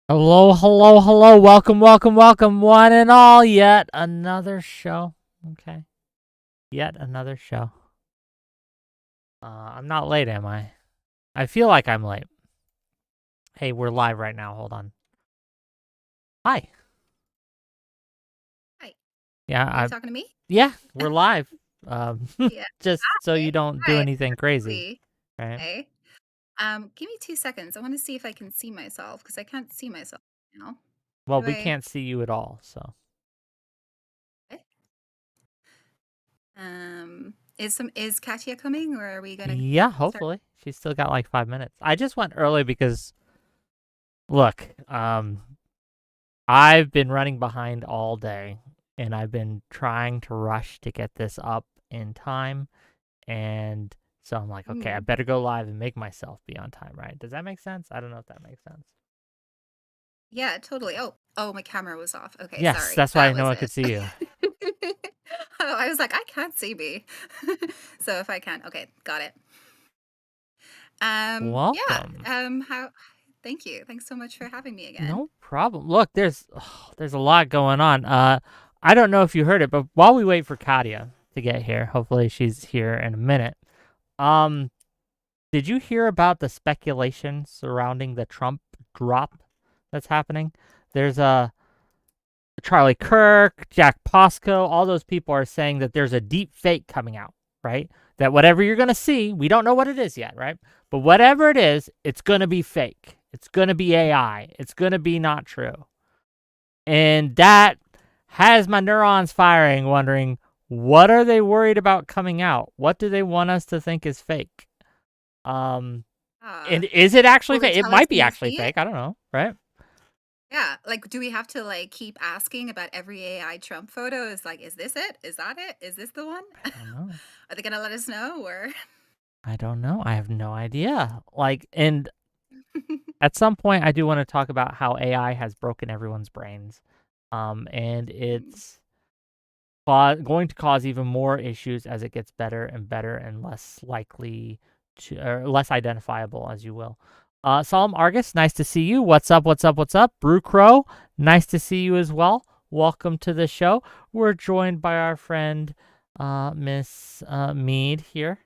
Hello, hello, hello. Welcome, welcome, welcome, one and all. Yet another show. Okay. Yet another show. I'm not late, am I? I feel like I'm late. Hey, we're live right now. Hold on. Hi. Hi. Yeah, Are you talking to me? yeah, we're live. Yeah. Just so you don't do Hi. anything crazy, right? Hey. Give me 2 seconds. I want to see if I can see myself because I can't see myself now. Well, Do we I? can't see you at all, so. Okay. Is Katia coming or are we gonna Yeah, start? hopefully. She's still got like 5 minutes. I just went early because, look, I've been running behind all day and I've been trying to rush to get this up in time. And so I'm like, okay, I better go live and make myself be on time, right? Does that make sense? I don't know if that makes sense. Yeah, totally. Oh, my camera was off. Okay, Yes, sorry. that's why I That know was I could it. see you. Oh, I was like, I can't see me. So if I can, okay, got it. Yeah. Welcome. How? Thank you. Thanks so much for having me again. No problem. Look, there's a lot going on. I don't know if you heard it, but while we wait for Katia to get here, hopefully she's here in a minute. Um, did you hear about the speculation surrounding the Trump drop that's happening? There's a Charlie Kirk, Jack Posco, all those people are saying that there's a deep fake coming out, right? That whatever you're going to see, we don't know what it is yet, right? But whatever it is, it's going to be fake. It's going to be AI. It's going to be not true. And that has my neurons firing, wondering what are they worried about coming out? What do they want us to think is fake? And is it actually Will they fake? It tell us might be when they actually see it? fake. I don't know, right? Yeah, like, do we have to, like, keep asking about every AI Trump photo? Is like, is this it? Is that it? Is this the one? I don't know. Are they gonna let us know or? I don't know. I have no idea. Like, and at some point, I do want to talk about how AI has broken everyone's brains, and it's going to cause even more issues as it gets better and better and less likely to, or less identifiable, as you will. Solemn Argus, nice to see you. What's up? What's up? What's up? Brew Crow, nice to see you as well. Welcome to the show. We're joined by our friend, Miss Mead here.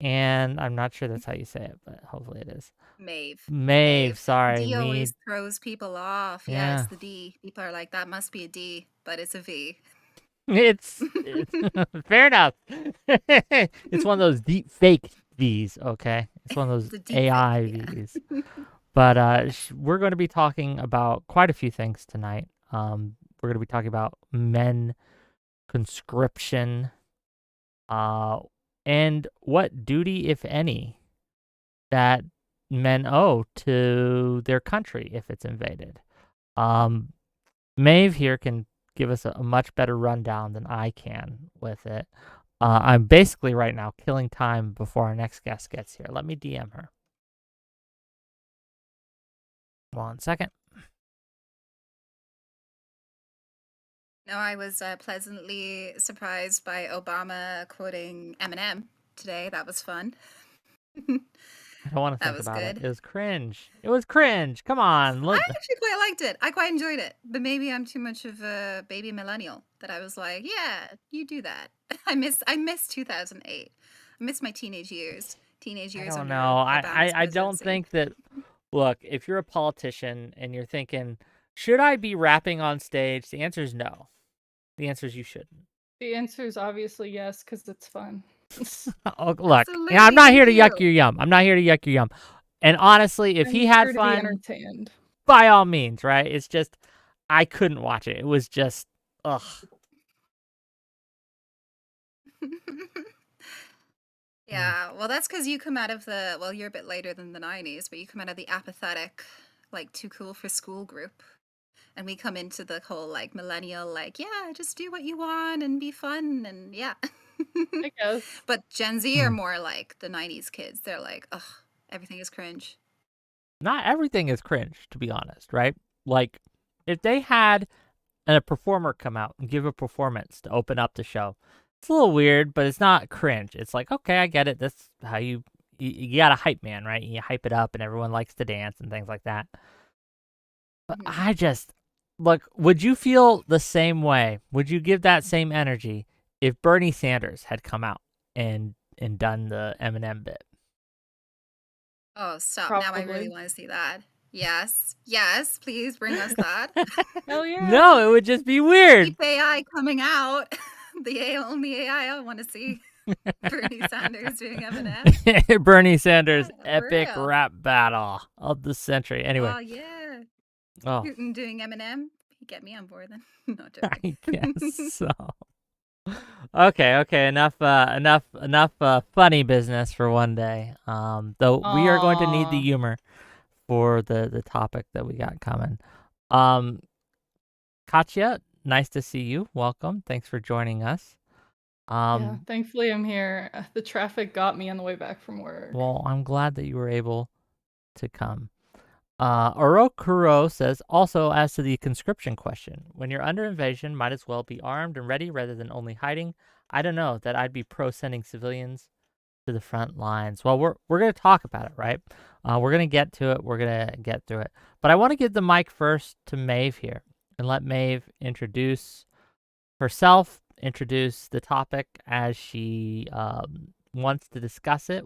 And I'm not sure that's how you say it, but hopefully it is. Maeve. Maeve, Maeve. sorry, D always Mead. throws people off. Yeah, it's Yeah. the D. People are like, that must be a D, but it's a V. It's fair enough. It's one of those deep fake V's, okay? It's one of those It's a deep fake, AI V's. yeah. But we're going to be talking about quite a few things tonight. We're going to be talking about men, conscription, uh, and what duty, if any, that men owe to their country if it's invaded. Um, Maeve here can give us a much better rundown than I can with it. I'm basically right now killing time before our next guest gets here. Let me DM her. 1 second. No, I was pleasantly surprised by Obama quoting Eminem today. That was fun. I don't want to That think was about it. good. It was cringe. It was cringe. Come on. I Look. actually quite liked it. I quite enjoyed it. But maybe I'm too much of a baby millennial that I was like, yeah, you do that. I miss 2008. I miss my teenage years. Teenage I years don't under know. Obama's I don't presidency. think that. Look, if you're a politician and you're thinking, should I be rapping on stage? The answer is no. The answer is you shouldn't. The answer is obviously yes, because it's fun. Oh, look, I'm Absolutely, not thank here to yuck you. your yum. I'm not here to yuck your yum. And honestly, if I'm he had here to be fun, entertained. by all means, right? It's just I couldn't watch it. It was just ugh. Yeah, well, that's because you come out of the, well, you're a bit later than the 90s, but you come out of the apathetic, like, too cool for school group. and we come into the whole like millennial, like, yeah, just do what you want and be fun, and yeah. I guess. But Gen Z are Hmm. more like the 90s kids. They're like, ugh, everything is cringe. Not everything is cringe, to be honest, right? Like, if they had a performer come out and give a performance to open up the show, it's a little weird, but it's not cringe. It's like, okay, I get it. That's how you got a hype man, right? You hype it up, and everyone likes to dance and things like that. But Mhm. I just look. Would you feel the same way? Would you give that same energy if Bernie Sanders had come out and done the Eminem bit? Oh, stop. Now I really Probably. want to see that. Yes. Yes, please bring us that. Hell yeah. No, it would just be weird. Keep AI coming out. The only AI I want to see. Bernie Sanders doing Eminem. Bernie Sanders Yeah, for epic real. rap battle of the century. Anyway, Oh, yeah. oh, Putin doing Eminem. Get me on board then. Not I joking. guess so. Okay, enough funny business for one day. Though we are going to need the Aw. humor for the topic that we got coming. Um, Katya, nice to see you. Welcome. Thanks for joining us. Yeah, Um, thankfully I'm here. The traffic got me on the way back from work. well, I'm glad that you were able to come. Orokuro says, also as to the conscription question, when you're under invasion, might as well be armed and ready rather than only hiding. I don't know that I'd be pro sending civilians to the front lines. Well, we're gonna talk about it, right? We're gonna get to it. We're gonna get through it. But I want to give the mic first to Maeve here and let Maeve introduce herself, introduce the topic as she wants to discuss it,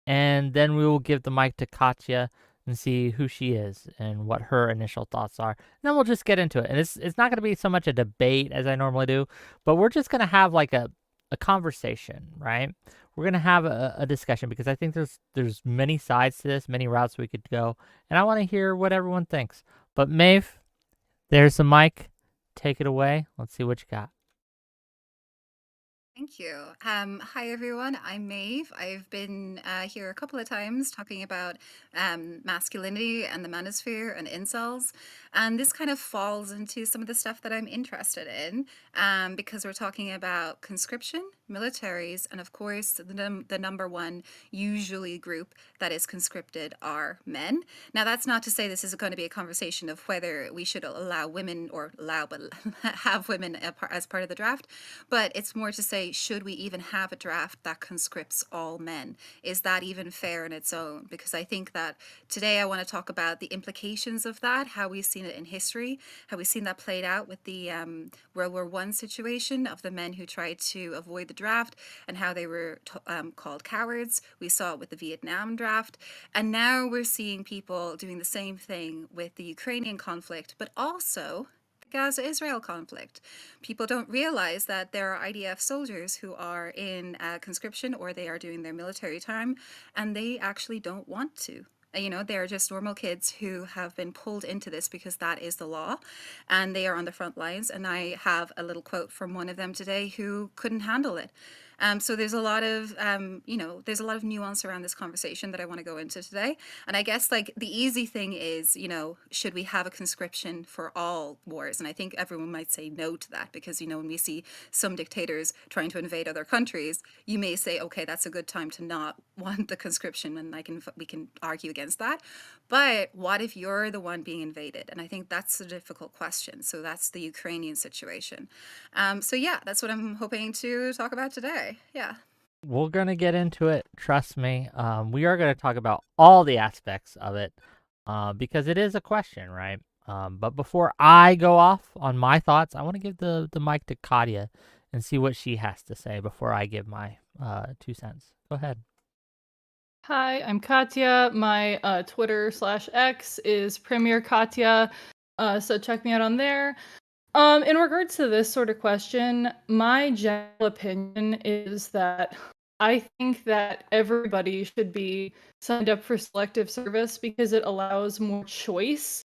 and then we will give the mic to Katya and see who she is and what her initial thoughts are. And then we'll just get into it. And it's not going to be so much a debate as I normally do, but we're just going to have like a conversation, right? We're going to have a discussion because I think there's many sides to this, many routes we could go, and I want to hear what everyone thinks. But Maeve, there's the mic. Take it away. Let's see what you got. Thank you. Hi, everyone. I'm Maeve. I've been here a couple of times talking about masculinity and the manosphere and incels. And this kind of falls into some of the stuff that I'm interested in because we're talking about conscription, militaries, and of course, the number one usually group that is conscripted are men. Now, that's not to say this is going to be a conversation of whether we should allow women or allow, but have women as part of the draft. But it's more to say, should we even have a draft that conscripts all men? Is that even fair in its own? Because I think that today I want to talk about the implications of that, how we've seen it in history, how we've seen that played out with the World War I situation of the men who tried to avoid the draft and how they were called cowards. We saw it with the Vietnam draft. And now we're seeing people doing the same thing with the Ukrainian conflict, but also Gaza-Israel conflict. People don't realize that there are IDF soldiers who are in conscription or they are doing their military time and they actually don't want to. You know, they're just normal kids who have been pulled into this because that is the law and they are on the front lines. And I have a little quote from one of them today who couldn't handle it. So there's a lot of, there's a lot of nuance around this conversation that I want to go into today. And I guess like the easy thing is, should we have a conscription for all wars? And I think everyone might say no to that because, when we see some dictators trying to invade other countries, you may say, okay, that's a good time to not want the conscription, and we can argue against that. But what if you're the one being invaded? And I think that's a difficult question. So that's the Ukrainian situation. So yeah, that's what I'm hoping to talk about today. Yeah. We're going to get into it. Trust me. We are going to talk about all the aspects of it because it is a question, right? But before I go off on my thoughts, I want to give the mic to Katya and see what she has to say before I give my 2 cents. Go ahead. Hi, I'm Katya. My Twitter/X is Premier Katya. So check me out on there. In regards to this sort of question, my general opinion is that I think that everybody should be signed up for selective service because it allows more choice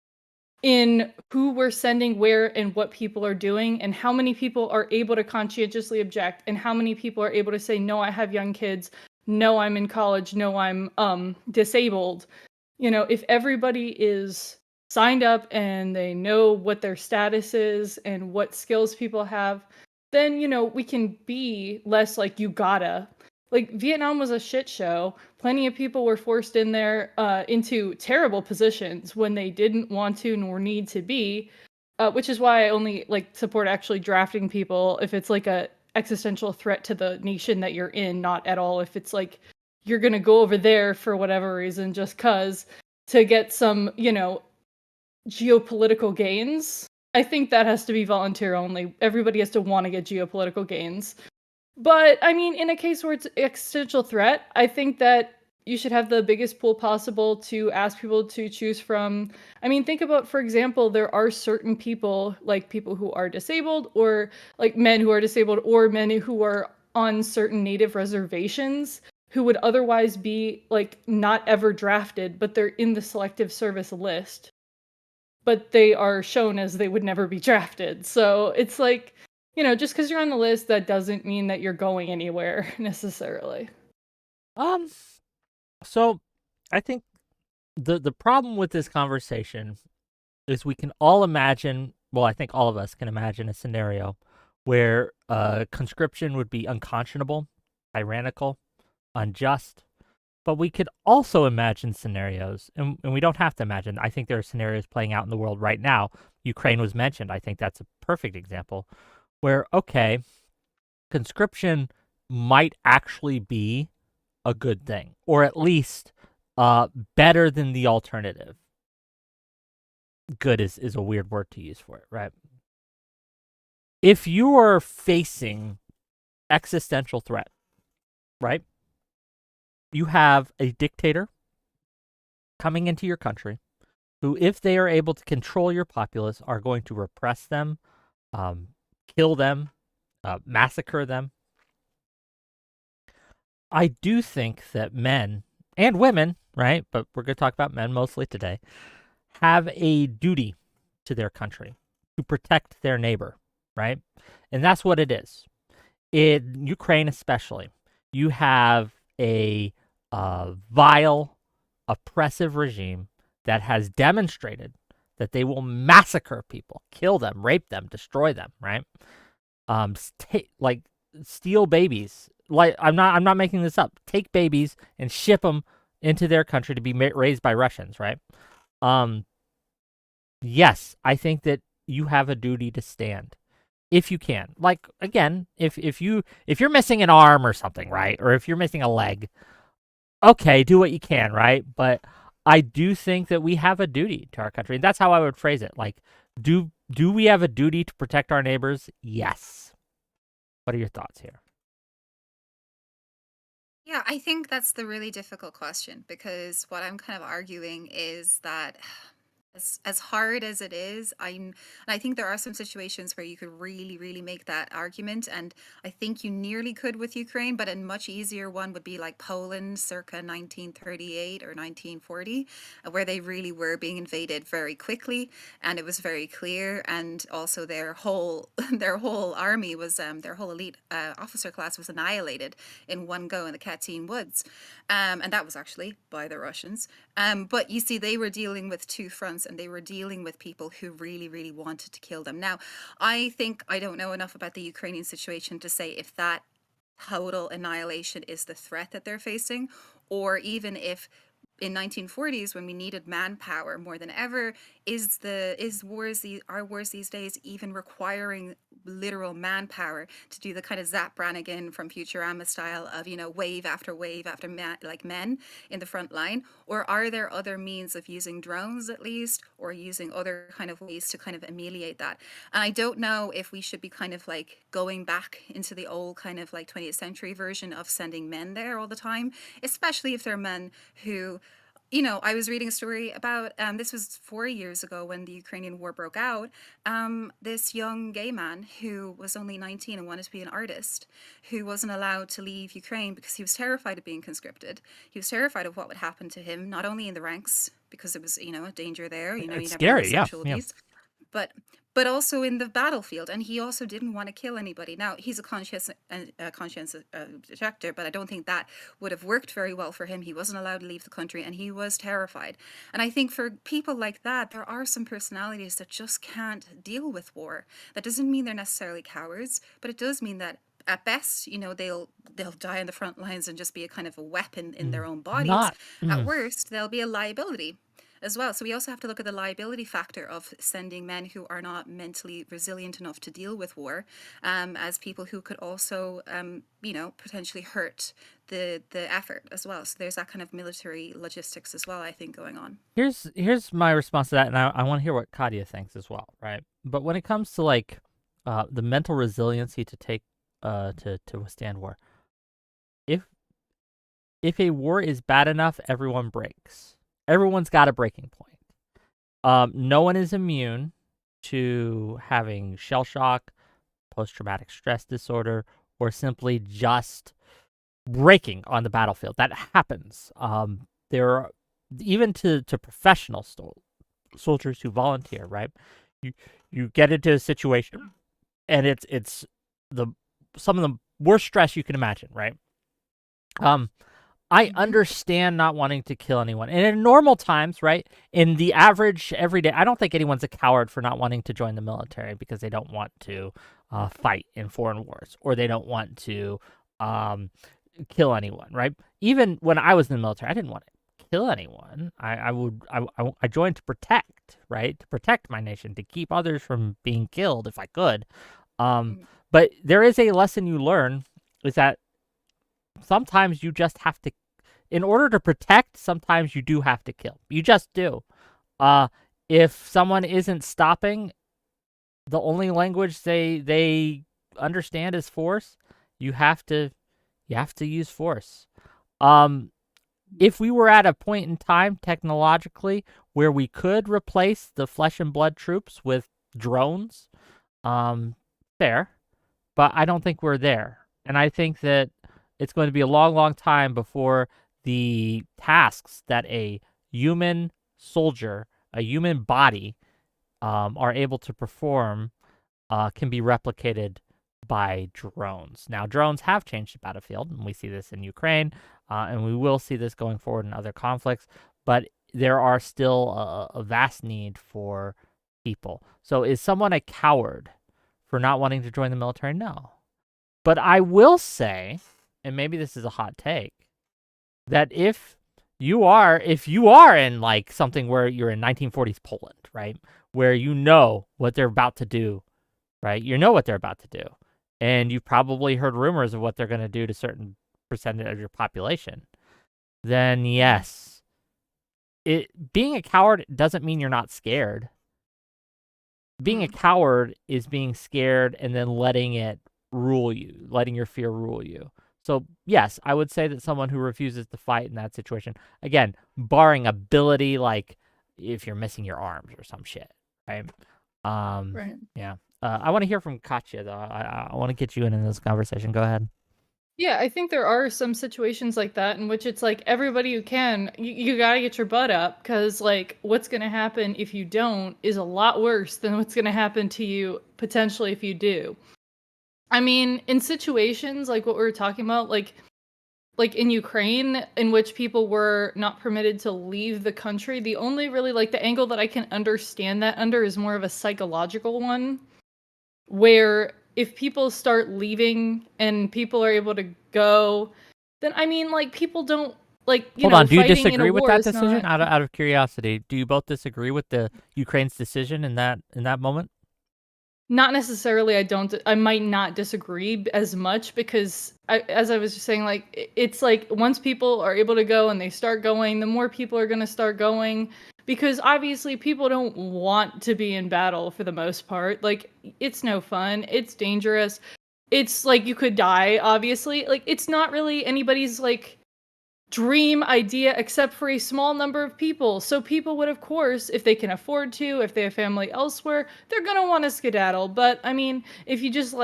in who we're sending where and what people are doing and how many people are able to conscientiously object and how many people are able to say, no, I have young kids. No, I'm in college. No, I'm disabled. If everybody is signed up and they know what their status is and what skills people have, then, we can be less like, you gotta. Like, Vietnam was a shit show. Plenty of people were forced in there into terrible positions when they didn't want to nor need to be, which is why I only support actually drafting people if it's like a existential threat to the nation that you're in, not at all if it's like you're gonna go over there for whatever reason just cause to get some, geopolitical gains. I think that has to be volunteer only. Everybody has to want to get geopolitical gains. But I mean, in a case where it's existential threat, I think that you should have the biggest pool possible to ask people to choose from. I mean, think about, for example, there are certain people, like people who are disabled, or like men who are disabled, or men who are on certain native reservations who would otherwise be like not ever drafted, but they're in the selective service list. But they are shown as they would never be drafted. So it's like, just because you're on the list, that doesn't mean that you're going anywhere necessarily. So I think the problem with this conversation is we can all imagine, well, I think all of us can imagine a scenario where conscription would be unconscionable, tyrannical, unjust. But we could also imagine scenarios, and we don't have to imagine. I think there are scenarios playing out in the world right now. Ukraine was mentioned. I think that's a perfect example where, okay, conscription might actually be a good thing, or at least better than the alternative. Good is a weird word to use for it, right? If you are facing existential threat, right? You have a dictator coming into your country who, if they are able to control your populace, are going to repress them, kill them, massacre them. I do think that men and women, right, but we're going to talk about men mostly today, have a duty to their country to protect their neighbor, right? And that's what it is. In Ukraine especially, you have a vile, oppressive regime that has demonstrated that they will massacre people, kill them, rape them, destroy them, right? Steal babies. Like I'm not making this up. Take babies and ship them into their country to be raised by Russians, right? Yes, I think that you have a duty to stand if you can. Like again, if you're missing an arm or something, right? Or if you're missing a leg, okay, do what you can, right? But I do think that we have a duty to our country. And that's how I would phrase it. Like, do we have a duty to protect our neighbors? Yes. What are your thoughts here? Yeah, I think that's the really difficult question because what I'm kind of arguing is that as hard as it is, and I think there are some situations where you could really, really make that argument, and I think you nearly could with Ukraine, but a much easier one would be like Poland circa 1938 or 1940, where they really were being invaded very quickly, and it was very clear, and also their whole their whole army was their whole elite officer class was annihilated in one go in the Katyn Woods, and that was actually by the Russians. But you see, they were dealing with two fronts and they were dealing with people who really, really wanted to kill them. Now, I think I don't know enough about the Ukrainian situation to say if that total annihilation is the threat that they're facing, or even if in 1940s when we needed manpower more than ever, are wars these days even requiring literal manpower to do the kind of Zap Brannigan from Futurama style of, wave after like men in the front line? Or are there other means of using drones at least, or using other kind of ways to kind of ameliorate that? And I don't know if we should be kind of like going back into the old kind of like 20th century version of sending men there all the time, especially if they're men who, I was reading a story about, this was 4 years ago when the Ukrainian war broke out, this young gay man who was only 19 and wanted to be an artist, who wasn't allowed to leave Ukraine because he was terrified of being conscripted. He was terrified of what would happen to him, not only in the ranks, because it was, a danger there, you It's never know scary, yeah. sexual abuse. but also in the battlefield, and he also didn't want to kill anybody. Now he's a conscientious objector, but I don't think that would have worked very well for him. He wasn't allowed to leave the country, and he was terrified. And I think for people like that, there are some personalities that just can't deal with war. That doesn't mean they're necessarily cowards, but it does mean that at best, they'll die on the front lines and just be a kind of a weapon in their own bodies. Not. At worst, they'll be a liability as well. So we also have to look at the liability factor of sending men who are not mentally resilient enough to deal with war, as people who could also, potentially hurt the effort as well. So there's that kind of military logistics as well, I think, going on. Here's my response to that, and I want to hear what Katya thinks as well, right? But when it comes to like the mental resiliency to take to withstand war, if a war is bad enough, everyone breaks. Everyone's got a breaking point. No one is immune to having shell shock, post-traumatic stress disorder, or simply just breaking on the battlefield. That happens. There are, even to professional soldiers who volunteer, right? You get into a situation, and it's some of the worst stress you can imagine, right? I understand not wanting to kill anyone. And in normal times, right, in the average everyday, I don't think anyone's a coward for not wanting to join the military because they don't want to fight in foreign wars, or they don't want to kill anyone, right? Even when I was in the military, I didn't want to kill anyone. I joined to protect, right? To protect my nation, to keep others from being killed if I could. But there is a lesson you learn, is that sometimes you just have to, in order to protect, sometimes you do have to kill. You just do. If someone isn't stopping, the only language they understand is force. You have to use force. If we were at a point in time technologically where we could replace the flesh and blood troops with drones, fair, but I don't think we're there. And I think that it's going to be a long, long time before the tasks that a human soldier, a human body, are able to perform can be replicated by drones. Now, drones have changed the battlefield, and we see this in Ukraine, and we will see this going forward in other conflicts, but there are still a vast need for people. So is someone a coward for not wanting to join the military? No. But I will say, and maybe this is a hot take, that if you are in like something where you're in 1940s Poland, right, where you know what they're about to do, right, you know what they're about to do, and you've probably heard rumors of what they're going to do to certain percentage of your population, then yes, being a coward doesn't mean you're not scared. Being a coward is being scared and then letting it rule you, letting your fear rule you. So yes, I would say that someone who refuses to fight in that situation, again, barring ability, like if you're missing your arms or some shit, right? Right. Yeah. I want to hear from Katya, though. I want to get you in this conversation. Go ahead. Yeah, I think there are some situations like that in which it's like everybody who can, you gotta get your butt up, because like what's gonna happen if you don't is a lot worse than what's gonna happen to you potentially if you do. I mean, in situations like what we were talking about, like in Ukraine, in which people were not permitted to leave the country, the only really like the angle that I can understand that under is more of a psychological one, where if people start leaving and people are able to go, then I mean, like people don't like Hold on. Do you fighting in a disagree with war that is decision? not- Out of curiosity, do you both disagree with the Ukraine's decision in that moment? Not necessarily. I might not disagree as much because as I was just saying, like it's like once people are able to go and they start going, the more people are going to start going, because obviously people don't want to be in battle for the most part. Like it's no fun. It's dangerous. It's like you could die, obviously. Like it's not really anybody's like dream idea except for a small number of people. So people would, of course, if they can afford to, if they have family elsewhere, they're going to want to skedaddle. But I mean, if you just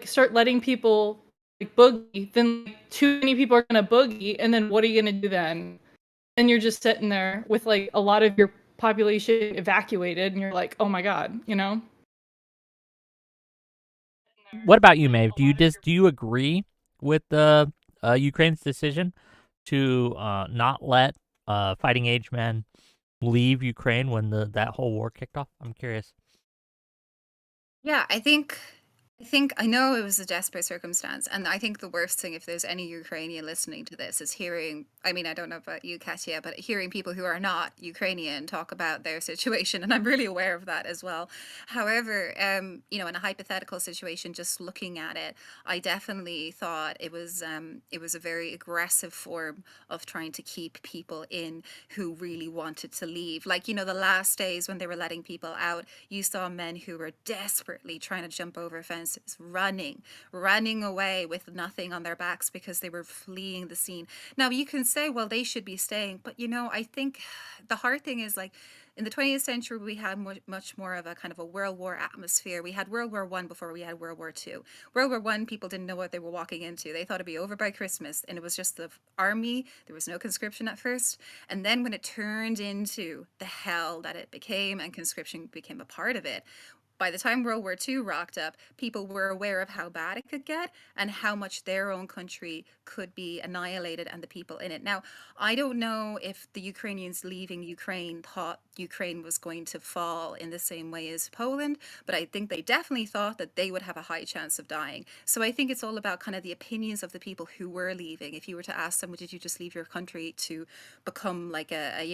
start letting people like boogie, then like, too many people are going to boogie. And then what are you going to do then? And you're just sitting there with like a lot of your population evacuated, and you're like, oh my god, you know. What about you, Maeve? Do you agree with the Ukraine's decision to not let fighting age men leave Ukraine when that whole war kicked off? I'm curious. Yeah, I know it was a desperate circumstance, and I think the worst thing, if there's any Ukrainian listening to this, is hearing, I mean, I don't know about you, Katya, but hearing people who are not Ukrainian talk about their situation, and I'm really aware of that as well. However, you know, in a hypothetical situation, just looking at it, I definitely thought it was a very aggressive form of trying to keep people in who really wanted to leave. Like, you know, the last days when they were letting people out, you saw men who were desperately trying to jump over fences, running away with nothing on their backs because they were fleeing the scene. Now, you can say, well, they should be staying, but you know, I think the hard thing is, like, in the 20th century, we had much more of a kind of a World War atmosphere. We had World War One before we had World War Two. World War One, people didn't know what they were walking into. They thought it'd be over by Christmas, and it was just the army. There was no conscription at first, and then when it turned into the hell that it became, and conscription became a part of it, by the time World War II rocked up, people were aware of how bad it could get and how much their own country could be annihilated and the people in it. Now, I don't know if the Ukrainians leaving Ukraine thought Ukraine was going to fall in the same way as Poland, but I think they definitely thought that they would have a high chance of dying. So I think it's all about kind of the opinions of the people who were leaving. If you were to ask them, did you just leave your country to become like a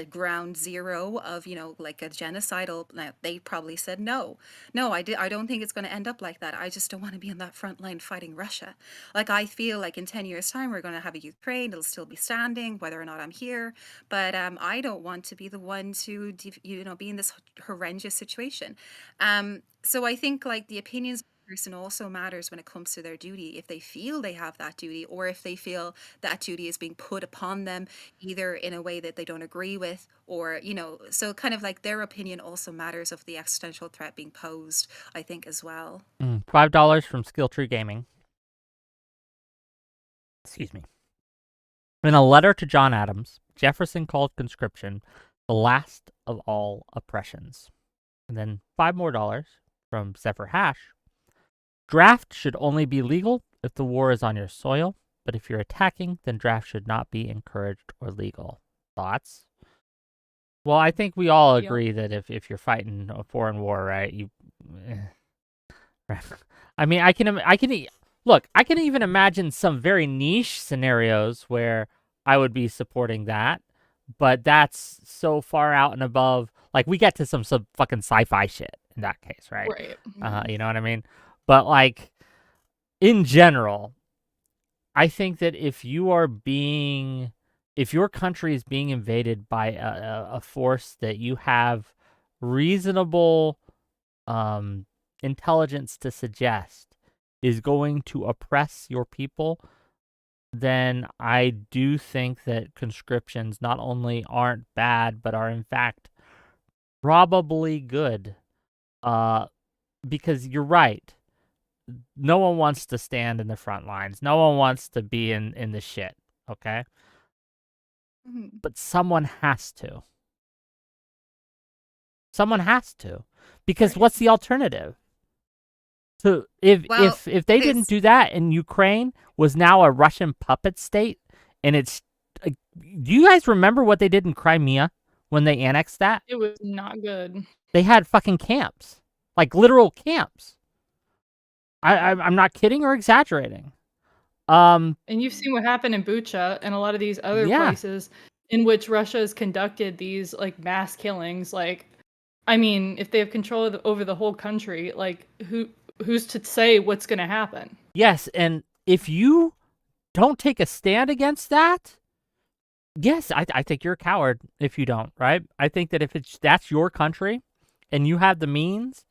ground zero of, you know, like a genocidal, they probably said no. I don't think it's going to end up like that. I just don't want to be on that front line fighting Russia. Like, I feel like in 10 years time we're going to have a Ukraine, it'll still be standing whether or not I'm here, but I don't want to be the one to be in this horrendous situation. So I think, like, the opinions of the person also matters when it comes to their duty, if they feel they have that duty, or if they feel that duty is being put upon them either in a way that they don't agree with, or, you know, so kind of like their opinion also matters of the existential threat being posed, I think, as well. $5 from Skilltree Gaming. Excuse me. In a letter to John Adams, Jefferson called conscription the last of all oppressions. And then $5 more from Zephyr Hash. Draft should only be legal if the war is on your soil, but if you're attacking, then draft should not be encouraged or legal. Thoughts? Well, I think we all agree that if you're fighting a foreign war, right? I mean, I can even imagine some very niche scenarios where I would be supporting that, but that's so far out and above. Like, we get to some fucking sci-fi shit in that case, right? Right. You know what I mean? But, like, in general, I think that if your country is being invaded by a force that you have reasonable intelligence to suggest is going to oppress your people, then I do think that conscriptions not only aren't bad, but are in fact probably good. Because you're right. No one wants to stand in the front lines. No one wants to be in the shit, okay? But someone has to. Someone has to. Because what's the alternative? So if they didn't do that and Ukraine was now a Russian puppet state, and it's do you guys remember what they did in Crimea when they annexed that? It was not good. They had fucking camps, like literal camps. I'm not kidding or exaggerating. And you've seen what happened in Bucha and a lot of these other places in which Russia has conducted these like mass killings. Like, I mean, if they have control over the whole country, like who's to say what's going to happen? Yes, and if you don't take a stand against that, yes, I think you're a coward if you don't, right? I think that if that's your country and you have the means,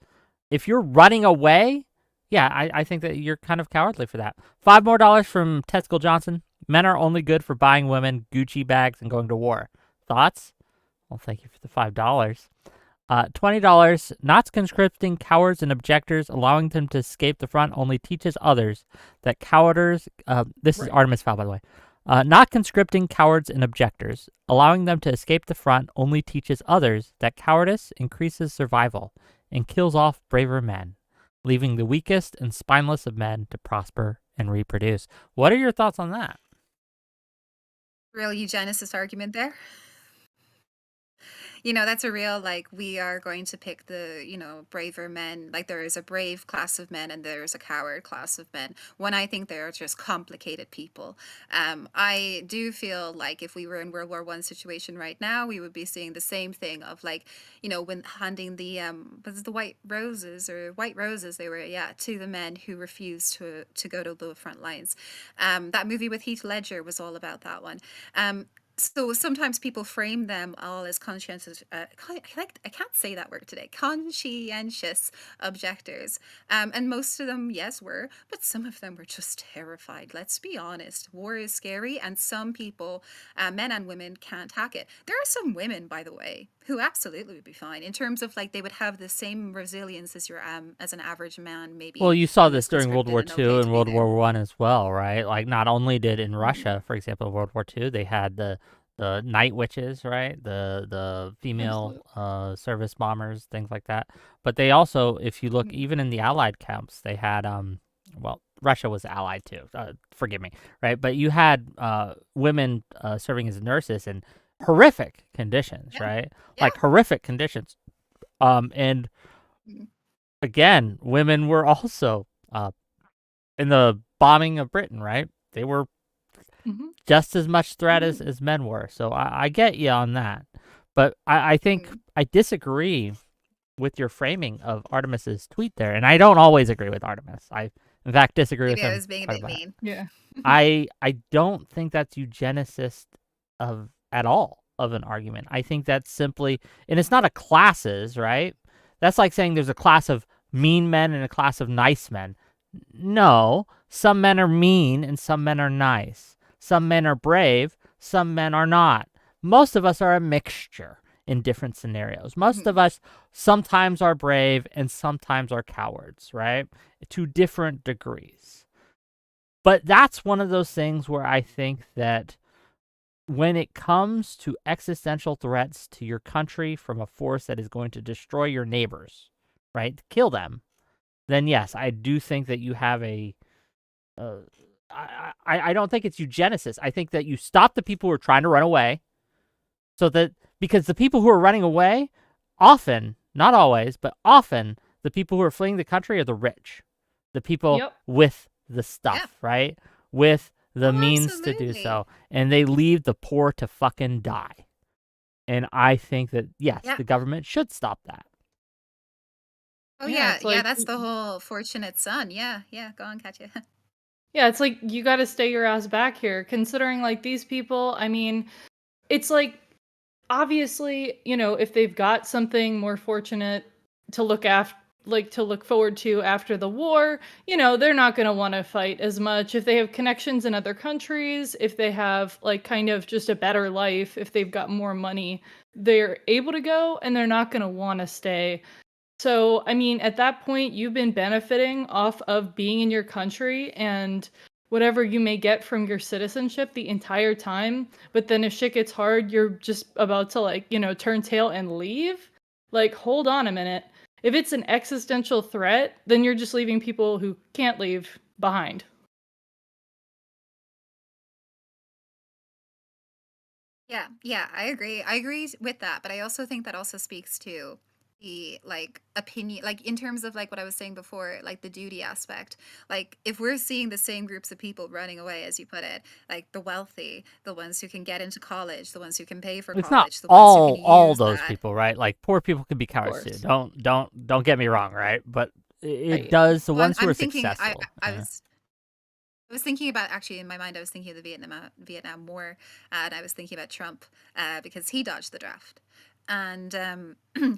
if you're running away, yeah, I think that you're kind of cowardly for that. $5 more from Tesco Johnson. Men are only good for buying women Gucci bags and going to war. Thoughts? Well, thank you for the $5. $20. Not conscripting cowards and objectors, allowing them to escape the front only teaches others that cowarders. This is Artemis Fowl, by the way. Not conscripting cowards and objectors. Allowing them to escape the front only teaches others that cowardice increases survival and kills off braver men, leaving the weakest and spineless of men to prosper and reproduce. What are your thoughts on that? Real eugenicist argument there. That's a real, like, we are going to pick the, braver men. Like, there is a brave class of men and there's a coward class of men. When I think they're just complicated people. I do feel like if we were in World War One situation right now, we would be seeing the same thing of, like, when handing the was it the white roses they were, yeah, to the men who refused to go to the front lines. That movie with Heath Ledger was all about that one. So sometimes people frame them all as conscientious, I can't say that word today, conscientious objectors. And most of them, yes, were, but some of them were just terrified. Let's be honest. War is scary, and some people, men and women, can't hack it. There are some women, by the way, who absolutely would be fine in terms of, like, they would have the same resilience as as an average man, maybe. Well, you saw who this is during World conscripted War and II okay to and be World there. War One as well, right? Like, not only did in Mhm. Russia, for example, World War II, they had the night witches, right? The female Absolutely. service bombers, things like that. But they also, if you look, Mhm. even in the Allied camps, they had well, Russia was allied too. Forgive me, right? But you had women serving as nurses in horrific conditions, Yeah. right? Yeah. Like horrific conditions. And Mhm. again, women were also in the bombing of Britain, right? They were Mhm. just as much threat Mhm. as men were. So I get you on that. But I think Mhm. I disagree with your framing of Artemis's tweet there. And I don't always agree with Artemis. I, in fact, disagree with Maybe I him was being a quite a bit bit. mean. Yeah. I don't think that's eugenicist of at all of an argument. I think that's simply, and it's not a classes, right? That's like saying there's a class of mean men and a class of nice men. No, some men are mean and some men are nice. Some men are brave, some men are not. Most of us are a mixture in different scenarios. Most of Mhm. us sometimes are brave and sometimes are cowards, right? To different degrees. But that's one of those things where I think that when it comes to existential threats to your country from a force that is going to destroy your neighbors, right? Kill them, then yes, I do think that you have a. Uh, I don't think it's eugenicist. I think that you stop the people who are trying to run away, so that because the people who are running away, often, not always, but often, the people who are fleeing the country are the rich, the people Yep. with the Yeah. stuff, right? With the Oh, means to do absolutely. so, and they leave the poor to fucking die. And I think that yes, Yeah. the government should stop that. Oh, Yeah, yeah. it's Yeah, like that's the whole fortunate son. Yeah. Yeah. Go on, Katya. yeah, it's like you got to stay your ass back here considering like these people, I mean, it's like obviously, if they've got something more fortunate to look after, like to look forward to after the war, they're not going to want to fight as much. If they have connections in other countries, if they have like kind of just a better life, if they've got more money, they're able to go and they're not going to want to stay. So, I mean, at that point, you've been benefiting off of being in your country and whatever you may get from your citizenship the entire time. But then if shit gets hard, you're just about to, like, turn tail and leave. Like, hold on a minute. If it's an existential threat, then you're just leaving people who can't leave behind. Yeah, yeah, I agree. I agree with that, but I also think that also speaks to the, like, opinion, like, in terms of, like, what I was saying before, like the duty aspect. Like, if we're seeing the same groups of people running away, as you put it, like the wealthy, the ones who can get into college, the ones who can pay for It's not college, the ones who can all use those that. people, right? Like poor people can be Of cowards too. course. Don't get me wrong, right? But it Right. does the Well, ones who I'm are thinking, successful. I was thinking about, actually, in my mind, I was thinking of the Vietnam War, and I was thinking about Trump, because he dodged the draft. and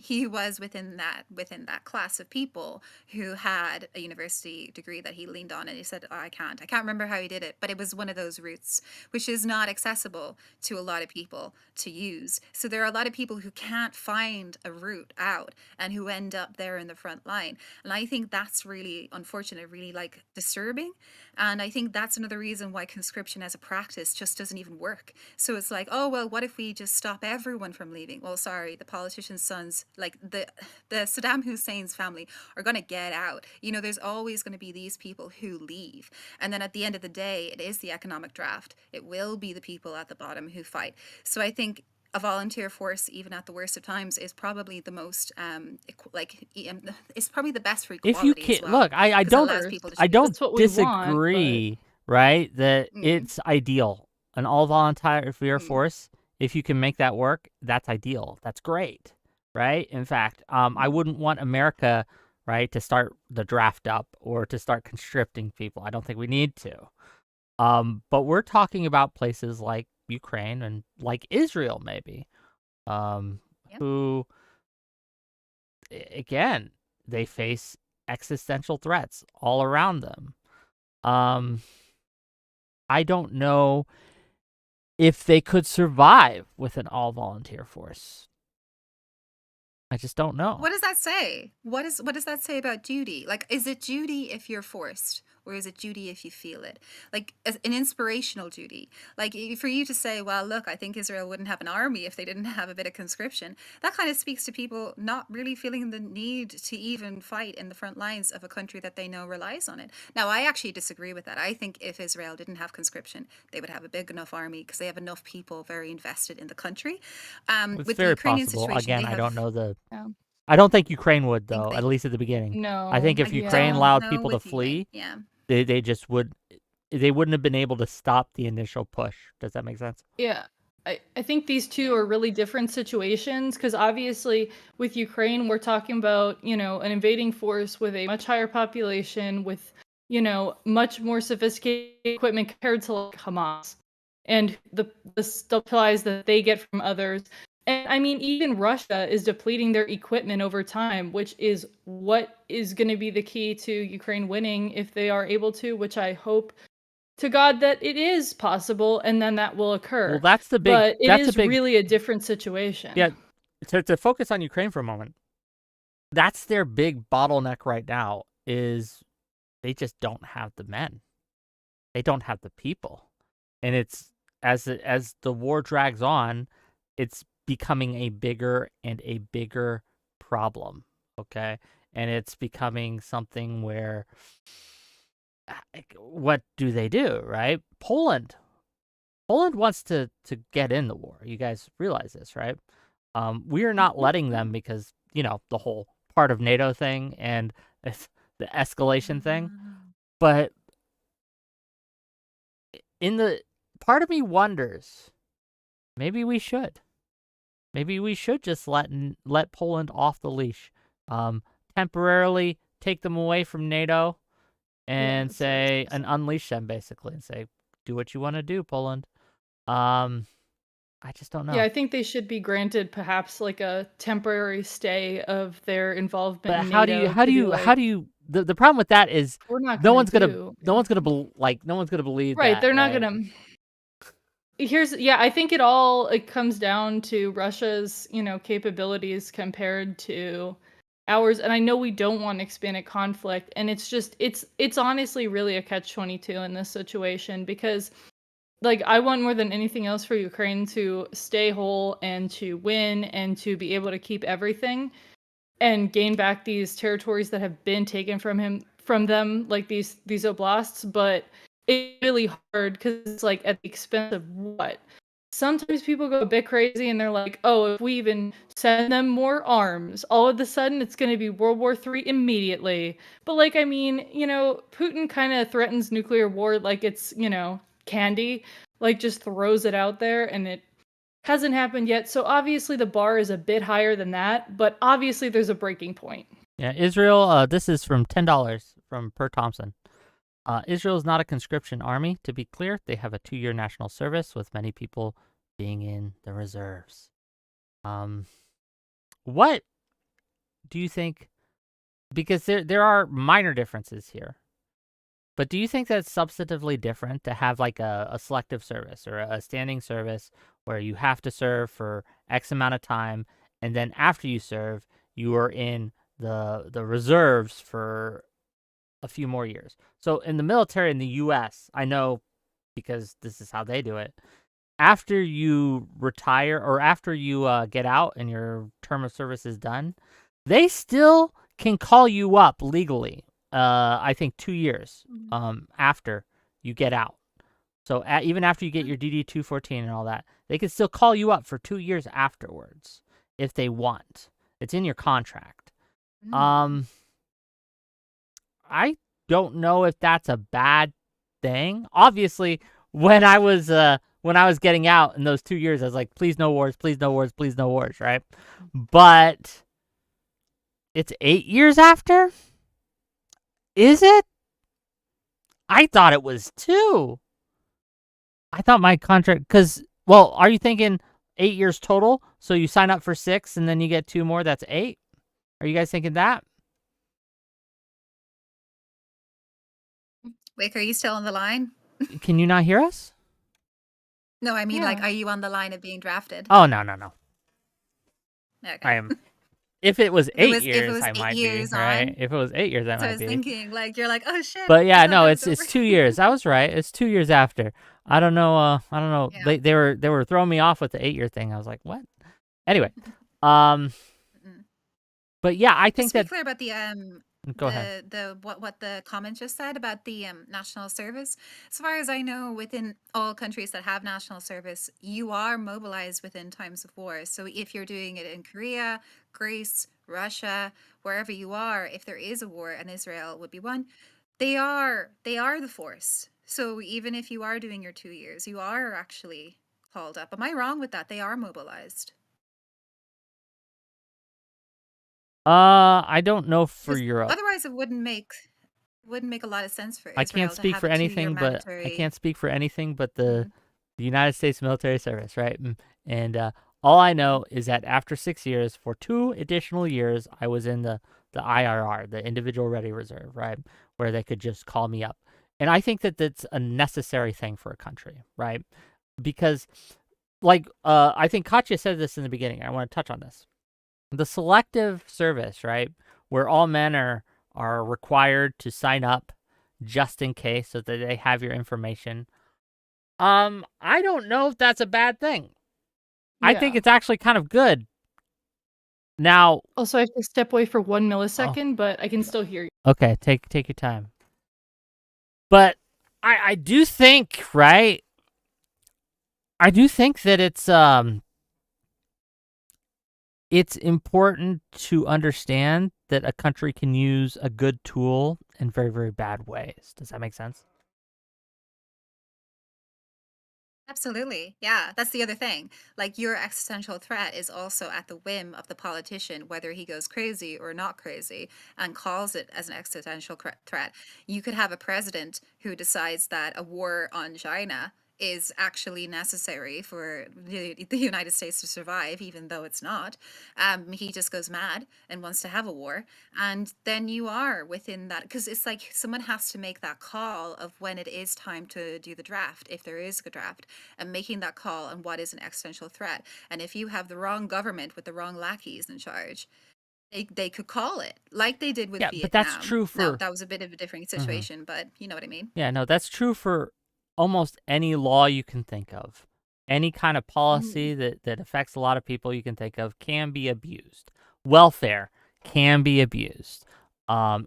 he was within that class of people who had a university degree that he leaned on, and he said, oh, I can't remember how he did it, but it was one of those routes which is not accessible to a lot of people to use. So there are a lot of people who can't find a route out and who end up there in the front line, and I think that's really unfortunate, really like disturbing. And I think that's another reason why conscription as a practice just doesn't even work. So it's like, oh well, what if we just stop everyone from leaving? Well, sorry, the politicians' sons, like the Saddam Hussein's family, are going to get out. You know, there's always going to be these people who leave, and then at the end of the day, it is the economic draft. It will be the people at the bottom who fight. So I think a volunteer force, even at the worst of times, is probably the most it's probably the best for If you equality as can well, look, I because it don't allows people to I choose. don't That's what we want, but disagree, right? That Mm, it's ideal. An all volunteer mm, force, if you can make that work, that's ideal. That's great, right? In fact, I mm. wouldn't want America, right, to start the draft up or to start conscripting people. I don't think we need to. But we're talking about places like Ukraine and like Israel, maybe, um, Yep. who again, they face existential threats all around them. Um, I don't know if they could survive with an all volunteer force. I just don't know. What does that say? What does that say about duty? Like, is it duty if you're forced, or is it duty if you feel it? Like an inspirational duty. Like for you to say, well, look, I think Israel wouldn't have an army if they didn't have a bit of conscription. That kind of speaks to people not really feeling the need to even fight in the front lines of a country that they know relies on it. Now, I actually disagree with that. I think if Israel didn't have conscription, they would have a big enough army because they have enough people very invested in the country. It's With the very Ukrainian possible. situation, Again, they I have don't know the. yeah. I don't think Ukraine would think though. At they least at the beginning. I No, think if I Ukraine yeah. don't allowed know people to with Ukraine. flee, Yeah. they just would. They wouldn't have been able to stop the initial push. Does that make sense? Yeah. I think these two Yeah. are really different situations because obviously with Ukraine, we're talking about, an invading force with a much higher population, with, much more sophisticated equipment compared to like Hamas and the supplies that they get from others. And I mean, even Russia is depleting their equipment over time, which is what is going to be the key to Ukraine winning if they are able to, which I hope to God that it is possible and then that will Well, occur. that's the big. But it That's a is big. really a different situation. Yeah. To focus on Ukraine for a moment, that's their big bottleneck right now. Is they just don't have the men. They don't have the people, and it's as the war drags on, it's becoming a bigger and a bigger problem. Okay, and it's becoming something where what do they do? Right, Poland wants to get in the war. You guys realize this, right? We are not letting them because the whole part of NATO thing and the escalation thing. But in the part of me wonders, maybe we should. Maybe we should just let Poland off the leash, temporarily take them away from NATO and Yes, yes. say and unleash them basically and say, do what you want to do, Poland. Um, I just don't Yeah, know. I think they should be granted perhaps like a temporary stay of their involvement But in NATO to be how like, do you the problem with that is we're not no gonna one's gonna do. no one's gonna no one's gonna believe Right, that, they're not right? gonna. I think it comes down to Russia's, capabilities compared to ours. And I know we don't want expanded conflict. And it's honestly really a catch-22 in this situation because like I want more than anything else for Ukraine to stay whole and to win and to be able to keep everything and gain back these territories that have been taken from them, like these oblasts. But it's really hard because it's like at the expense of what? Sometimes people go a bit crazy and they're like, oh, if we even send them more arms, all of a sudden it's going to be World War III immediately. But like, I mean, Putin kind of threatens nuclear war like it's, candy, like just throws it out there and it hasn't happened yet. So obviously the bar is a bit higher than that, but obviously there's a breaking point. Yeah, Israel. This is from $10 from Per Thompson. Israel is not a conscription army. To be clear, they have a 2-year national service with many people being in the reserves. Um, what do you think? Because there are minor differences here. But do you think that's substantively different to have like a selective service or a standing service where you have to serve for X amount of time, and then after you serve, you are in the reserves for a few more years? So in the military in the U.S., I know because this is how they do it. After you retire or after you get out and your term of service is done, they still can call you up legally. I think 2 years after you get out. So even after you get your DD 214 and all that, they can still call you up for 2 years afterwards if they want. It's in your contract. I don't know if that's a bad thing. Obviously, when I was getting out in those 2 years, I was like, please no wars, please no wars, please no wars, right? But it's 8 years after? Is it? I thought it was 2. I thought my contract, because, well, are you thinking 8 years total? So you sign up for 6 and then you get 2 more, that's 8? Are you guys thinking that? Wick, are you still on the line? Can you not hear us? No, I mean, Yeah. like, are you on the line of being drafted? Oh, no. Okay. I am. If it was If it 8 was- if it years, was I 8 might years be, right? on. If it was 8 years, I So I might was be. thinking, like, you're like, oh shit. But yeah, I thought no, that it's was it's over. 2 years. I was right. It's 2 years after. I don't know. I don't know. Yeah. They were throwing me off with the 8-year thing. I was like, what? Anyway, um, Mm. but yeah, I Just think to be that. clear about Go ahead. what the comment just said about the national service. As far as I know, within all countries that have national service, you are mobilized within times of war. So if you're doing it in Korea, Greece, Russia, wherever you are, if there is a war, and Israel would be one, they are the force. So even if you are doing your 2 years, you are actually called up. Am I wrong with that? They are mobilized. I don't know for 'Cause Europe. otherwise it wouldn't make a lot of sense for I Israel can't to speak have for a 2-year anything, but mandatory. the Mhm. United States military service, right? And all I know is that after 6 years, for 2 additional years, I was in the IRR, the Individual Ready Reserve, right, where they could just call me up. And I think that that's a necessary thing for a country, right? Because, like, I think Katya said this in the beginning. I want to touch on this. The selective service, right, where all men are required to sign up just in case so that they have your information. I don't know if that's a bad thing. I think Yeah. it's actually kind of good. Now, Also, I have to step away for 1 millisecond, but I can still hear you. okay, take your time. But I do think, right? I do think that it's important to understand that a country can use a good tool in very, very bad ways. Does that make sense? Absolutely. Yeah, that's the other thing. Like, your existential threat is also at the whim of the politician, whether he goes crazy or not crazy and calls it as an existential threat. You could have a president who decides that a war on China is actually necessary for the United States to survive, even though it's not. He just goes mad and wants to have a war. And then you are within that, because it's like someone has to make that call of when it is time to do the draft, if there is a draft, and making that call on what is an existential threat. And if you have the wrong government with the wrong lackeys in charge, they could call it like they did with Yeah, but that's Vietnam. true Now, for. that was a bit of a different situation, but you know what I mean. Yeah, no, that's true for almost any law you can think of. Any kind of policy that affects a lot of people you can think of can be abused. Welfare can be abused.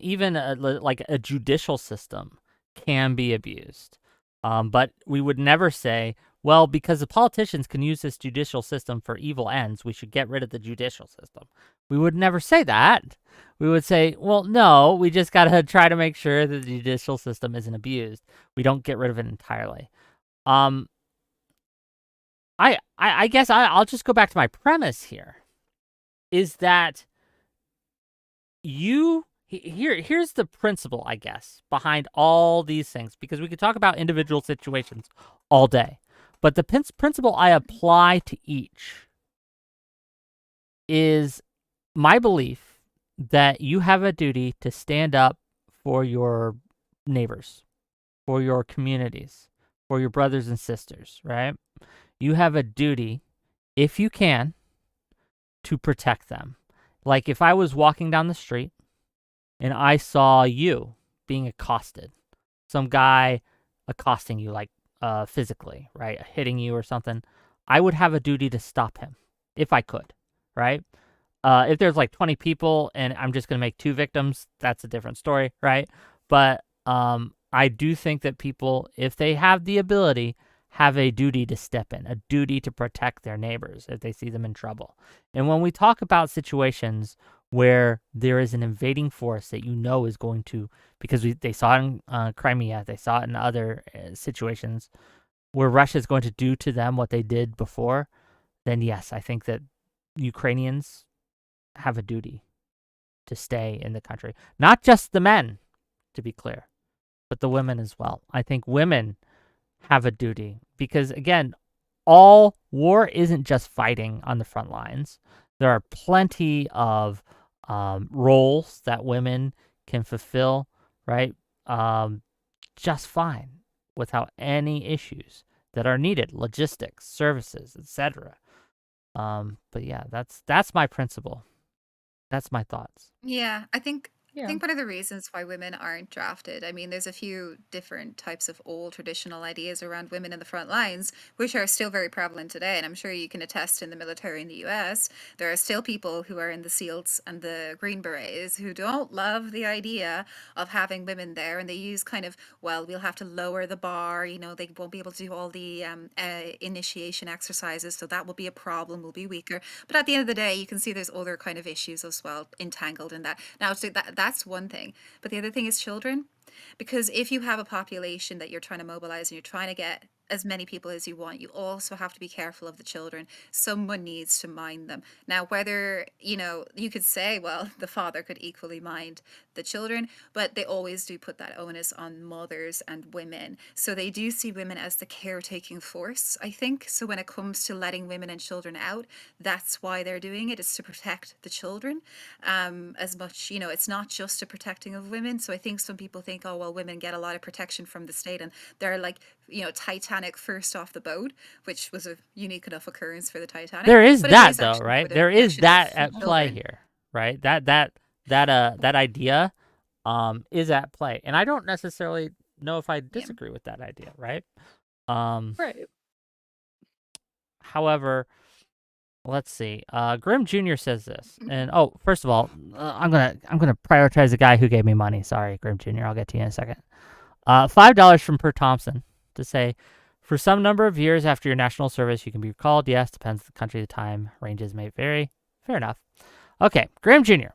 Even like a judicial system can be abused. But we would never say, well, because the politicians can use this judicial system for evil ends, we should get rid of the judicial system. We would never say that. We would say, well, no, we just got to try to make sure that the judicial system isn't abused. We don't get rid of it entirely. I guess I'll just go back to my premise here. Is that here's the principle, I guess, behind all these things, because we could talk about individual situations all day. But the principle I apply to each is my belief that you have a duty to stand up for your neighbors, for your communities, for your brothers and sisters, right? You have a duty, if you can, to protect them. Like if I was walking down the street and I saw you being accosted, some guy accosting you, like physically, right? Hitting you or something, I would have a duty to stop him if I could, right? If there's like 20 people and I'm just going to make 2 victims, that's a different story, right? But I do think that people, if they have the ability, have a duty to step in, a duty to protect their neighbors if they see them in trouble. And when we talk about situations where there is an invading force that you know is going to, because they saw it in Crimea, they saw it in other situations where Russia is going to do to them what they did before, then yes, I think that Ukrainians have a duty to stay in the country. Not just the men, to be clear, but the women as well. I think women have a duty because, again, all war isn't just fighting on the front lines. There are plenty of roles that women can fulfill, right? Just fine without any issues that are needed, logistics, services, etc. But yeah, that's my principle. That's my thoughts. Yeah, I Yeah. think one of the reasons why women aren't drafted, I mean, there's a few different types of old traditional ideas around women in the front lines, which are still very prevalent today. And I'm sure you can attest in the military in the US, there are still people who are in the SEALs and the Green Berets who don't love the idea of having women there. And they use kind of, well, we'll have to lower the bar, you know, they won't be able to do all the initiation exercises. So that will be a problem, we'll be weaker. But at the end of the day, you can see there's other kind of issues as well entangled in that. Now, so that's one thing. But the other thing is children. Because if you have a population that you're trying to mobilize and you're trying to get as many people as you want, you also have to be careful of the children. Someone needs to mind them. Now, whether, you know, you could say, well, the father could equally mind the children, but they always do put that onus on mothers and women. So they do see women as the caretaking force, I think. So when it comes to letting women and children out, that's why they're doing it, is to protect the children as much, you know, it's not just a protecting of women. So I think some people think, oh, well, women get a lot of protection from the state and they're like, you know, Titanic first off the boat, which was a unique enough occurrence for the Titanic. There is But it that is though, actually for right? the There is protection of that at play children. here, right? That idea is at play. And I don't necessarily know if I Yeah. disagree with that idea, right? Um Right. however, let's see. Grim Jr. says this. And oh, first of all, I'm gonna prioritize the guy who gave me money. Sorry, Grim Jr. I'll get to you in a second. $5 from Per Thompson to say, for some number of years after your national service, you can be recalled. Yes, depends on the country, the time, ranges may vary. Fair enough. Okay, Graham Jr.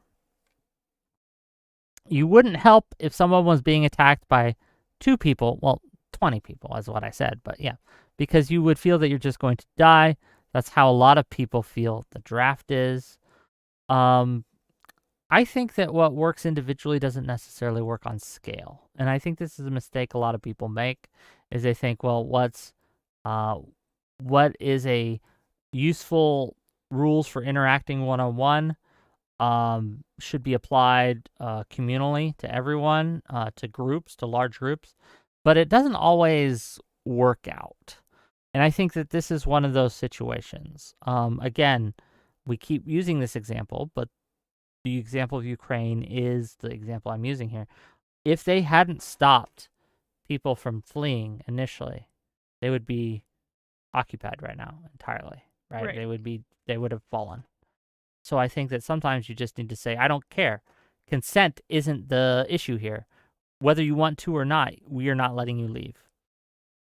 You wouldn't help if someone was being attacked by 2 people, well, 20 people is what I said, but yeah, because you would feel that you're just going to die. That's how a lot of people feel the draft is. Um, I think that what works individually doesn't necessarily work on scale. And I think this is a mistake a lot of people make is they think, well, what is a useful rules for interacting one-on-one should be applied communally to everyone, to groups, to large groups, but it doesn't always work out. And I think that this is one of those situations. Again, we keep using this example, but the example of Ukraine is the example I'm using here. If they hadn't stopped people from fleeing initially, they would be occupied right now entirely, right? Right. They would have fallen. So I think that sometimes you just need to say, I don't care. Consent isn't the issue here. Whether you want to or not, we are not letting you leave.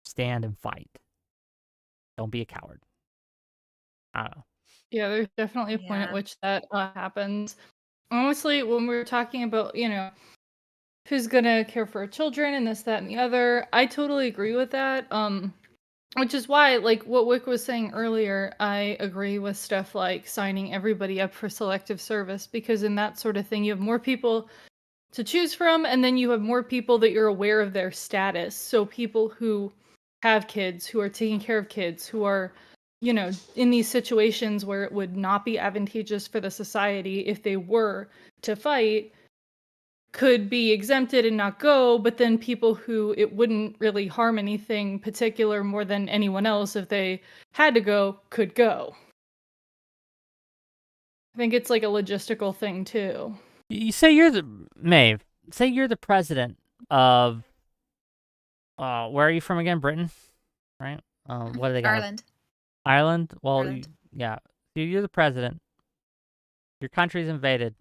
Stand and fight. Don't be a coward. I don't know. Yeah, there's definitely a point at Yeah. which that happens. Honestly, when we're talking about, you know, who's gonna care for our children and this, that, and the other, I totally agree with that. Which is why, like what Wick was saying earlier, I agree with stuff like signing everybody up for selective service, because in that sort of thing, you have more people to choose from, and then you have more people that you're aware of their status. So people who have kids, who are taking care of kids, who are in these situations where it would not be advantageous for the society if they were to fight, could be exempted and not go, but then people who it wouldn't really harm anything particular more than anyone else if they had to go, could go. I think it's like a logistical thing too. You say you're the Maeve. Say you're the president of where are you from again? Britain, right? What do they got? Ireland. Ireland. Well, Ireland. yeah. You're the president. Your country's invaded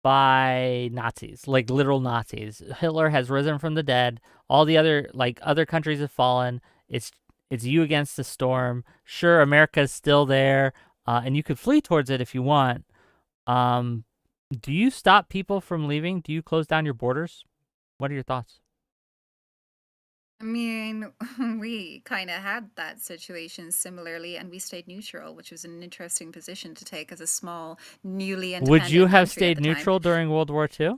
by Nazis, like literal Nazis. Hitler has risen from the dead. All the other countries have fallen. It's you against the storm. Sure, America's still there, and you could flee towards it if you want. Do you stop people from leaving? Do you close down your borders? What are your thoughts? I mean, we kind of had that situation similarly, and we stayed neutral, which was an interesting position to take as a small, newly independent Would you have country at stayed the time. neutral during World War II?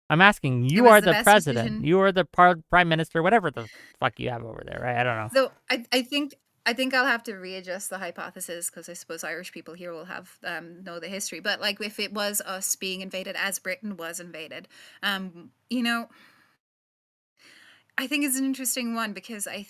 I'm asking. You was are the the best president. decision. You are the prime minister, whatever the fuck you have over there, right? I don't know. So I think I'll have to readjust the hypothesis because I suppose Irish people here will have know the history. But like if it was us being invaded as Britain was invaded, you know, I think it's an interesting one because I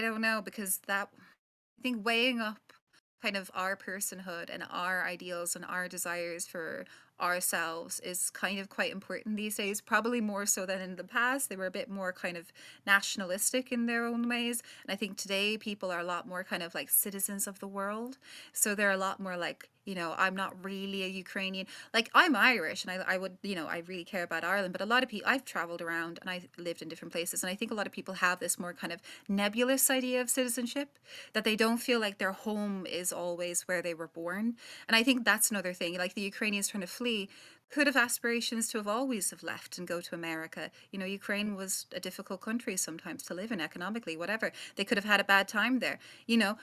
don't know because that I think weighing up kind of our personhood and our ideals and our desires for ourselves is kind of quite important these days, probably more so than in the past. They were a bit more kind of nationalistic in their own ways. And I think today people are a lot more kind of like citizens of the world. So they're a lot more like, I'm not really a Ukrainian. Like I'm Irish and I would, I really care about Ireland, but a lot of people, I've traveled around and I lived in different places. And I think a lot of people have this more kind of nebulous idea of citizenship that they don't feel like their home is always where they were born. And I think that's another thing. Like the Ukrainians trying to flee could have aspirations to have always have left and go to America. Ukraine was a difficult country sometimes to live in economically, whatever. They could have had a bad time there.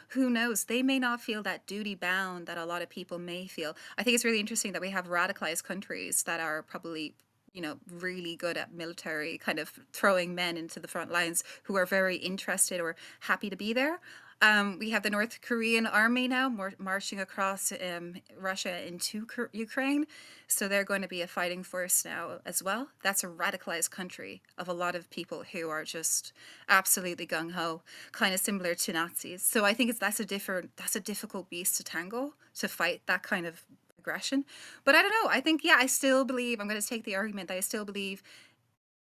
Who knows? They may not feel that duty bound that a lot of people may feel. I think it's really interesting that we have radicalized countries that are probably really good at military kind of throwing men into the front lines who are very interested or happy to be there. We have the North Korean army now marching across Russia into Ukraine. So they're going to be a fighting force now as well. That's a radicalized country of a lot of people who are just absolutely gung-ho, kind of similar to Nazis. So I think that's a difficult beast to tangle, to fight that kind of aggression. But I don't know. I think, I still believe, I'm going to take the argument that I still believe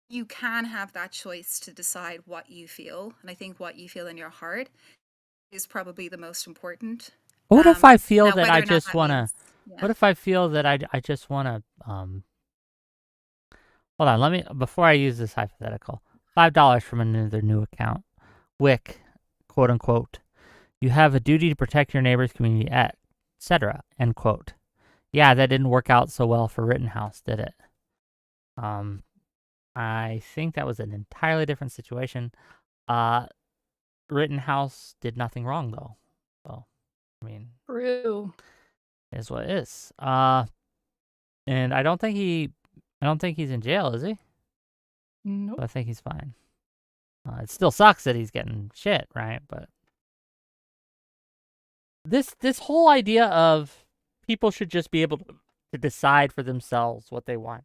you can have that choice to decide what you feel. And I think what you feel in your heart is probably the most important. What if I feel that I whether or not just that want to? means, What if I feel that I just want to? Hold on. Let me before I use this hypothetical. $5 from another new account. Wick, quote unquote. You have a duty to protect your neighbor's community, etc. End quote. Yeah, that didn't work out so well for Rittenhouse, did it? I think that was an entirely different situation. Rittenhouse did nothing wrong though. So, I mean, True. it is what it is. And I don't think he's in jail, is he? Nope. But I think he's fine. It still sucks that he's getting shit, right? But this whole idea of people should just be able to decide for themselves what they want.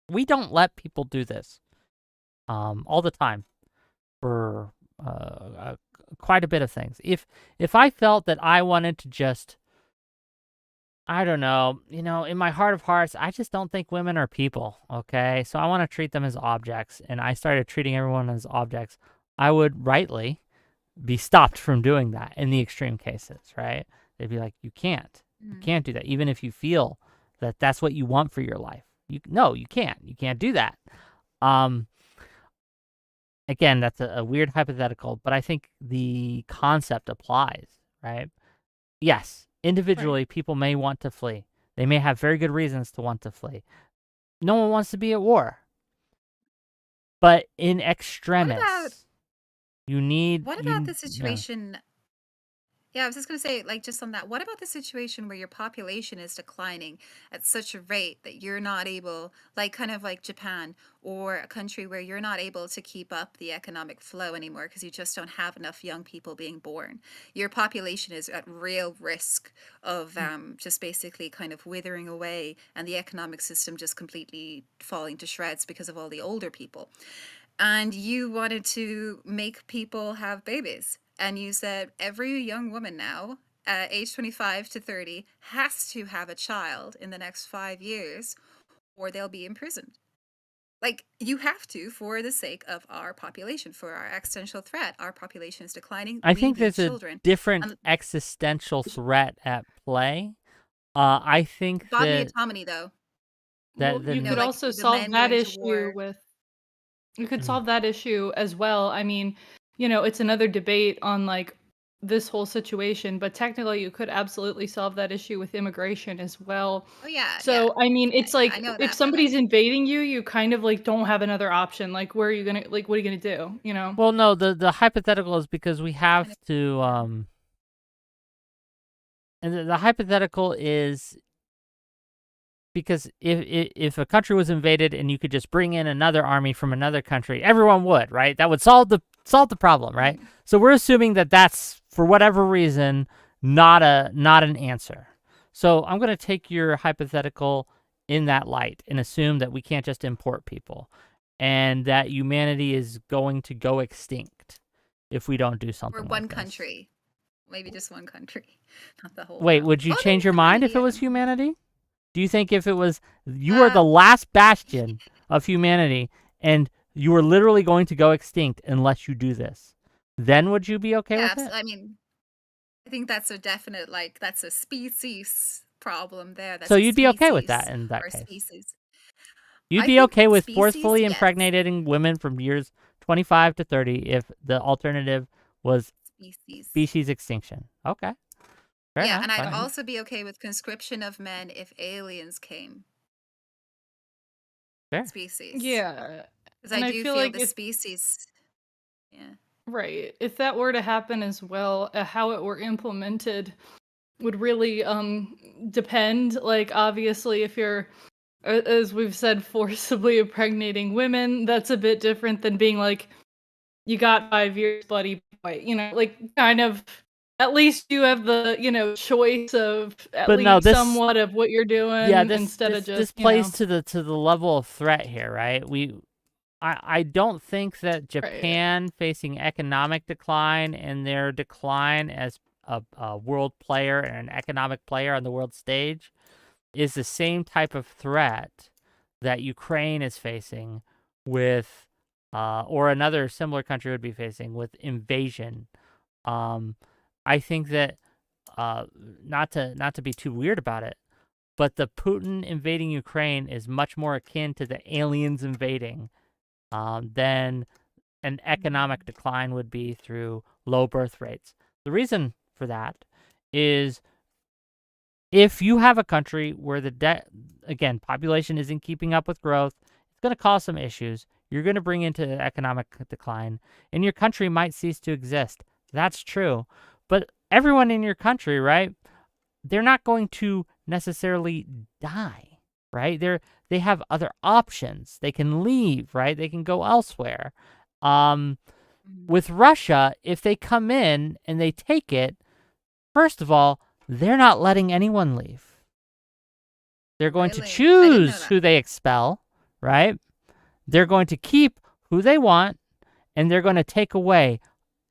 We don't let people do this all the time for quite a bit of things. If I felt that I wanted to just, I don't know, in my heart of hearts, I just don't think women are people, okay? So I want to treat them as objects, and I started treating everyone as objects. I would rightly be stopped from doing that in the extreme cases, right? They'd be like, you can't do that, even if you feel that that's what you want for your life. No, you can't do that. Again, that's a weird hypothetical, but I think the concept applies, right? Yes, individually, people may want to flee. They may have very good reasons to want to flee. No one wants to be at war. But in extremis, you need... What about the situation... Yeah, I was just going to say, like, just on that, what about the situation where your population is declining at such a rate that you're not able, like, kind of like Japan, or a country where you're not able to keep up the economic flow anymore because you just don't have enough young people being born? Your population is at real risk of just basically kind of withering away and the economic system just completely falling to shreds because of all the older people. And you wanted to make people have babies. And you said every young woman now, age 25 to 30, has to have a child in the next 5 years or they'll be imprisoned. Like, you have to for the sake of our population, for our existential threat. Our population is declining. I We think need there's a children. different And existential threat at play. I think bodily that autonomy, though, Well, you could like also the solve men that going to issue war. with you could Mm. solve that issue as well. I mean, it's another debate on like this whole situation, but technically you could absolutely solve that issue with immigration as well. Oh, yeah, yeah. So, I mean, Yeah, it's yeah. I like know if that, but somebody's like, invading you, you kind of like don't have another option. Like, where are you gonna like? What are you gonna do? You know? Well, no, the hypothetical is because we kind have of, to yeah. and the hypothetical is because if a country was invaded and you could just bring in another army from another country, everyone would, right? That would solve the problem, right? Mhm. So we're assuming that that's for whatever reason not an answer. So I'm going to take your hypothetical in that light and assume that we can't just import people and that humanity is going to go extinct if we don't do Or something one like this. country. Maybe just one country, not the whole Wait, world. would you Oh, change your there might mind if it be. was humanity? Do you think if it was you were Uh, the last bastion of humanity and you were literally going to go extinct unless you do this, then would you be okay yeah, with it? I mean, I think that's a definite, like, that's a species problem there. So That's a you'd be okay with that species in that or case. species. You'd I be think okay with species, forcefully yes. impregnating women from years 25 to 30 if the alternative was Species. species extinction. Okay. Fair Yeah, enough. and I'd All right. also be okay with conscription of men if aliens came. Fair. Species. Yeah. Because I And I do feel feel like the if species. Yeah. right, if that were to happen as well, how it were implemented would really depend. Like, obviously, if you're as we've said, forcibly impregnating women, that's a bit different than being like, you got 5 years, buddy boy. Like kind of at least you have the, choice of at But no, least this somewhat of what you're yeah, doing this instead of this just, this plays to the level of threat here, right? I don't think that right. Japan facing economic decline and their decline as a world player and an economic player on the world stage is the same type of threat that Ukraine is facing with, or another similar country would be facing with invasion. Um, I think that uh, not to be too weird about it, but the Putin invading Ukraine is much more akin to the aliens invading than an economic decline would be through low birth rates. The reason for that is if you have a country where again, population isn't keeping up with growth, it's going to cause some issues. You're going to bring into economic decline, and your country might cease to exist. That's true. But everyone in your country, right? They're not going to necessarily die, right? They have other options. They can leave, right? They can go elsewhere. Um, Mhm. with Russia, if they come in and they take it, first of all, they're not letting anyone leave. They're going to Really? I didn't know choose that. who they expel, right? They're going to keep who they want, and they're going to take away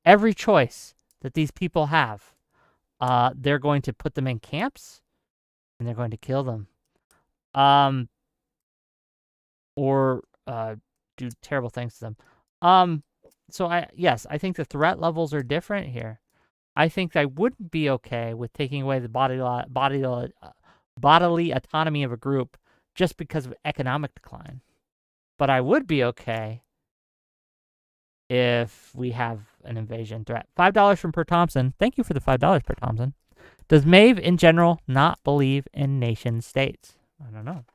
every choice that these people have. They're going to put them in camps, and they're going to kill them. Or do terrible things to them. So I think the threat levels are different here. I think I wouldn't be okay with taking away the bodily autonomy of a group just because of economic decline. But I would be okay if we have an invasion threat. $5 from Per Thompson. Thank you for the $5, Per Thompson. Does Maeve in general not believe in nation states? I don't know.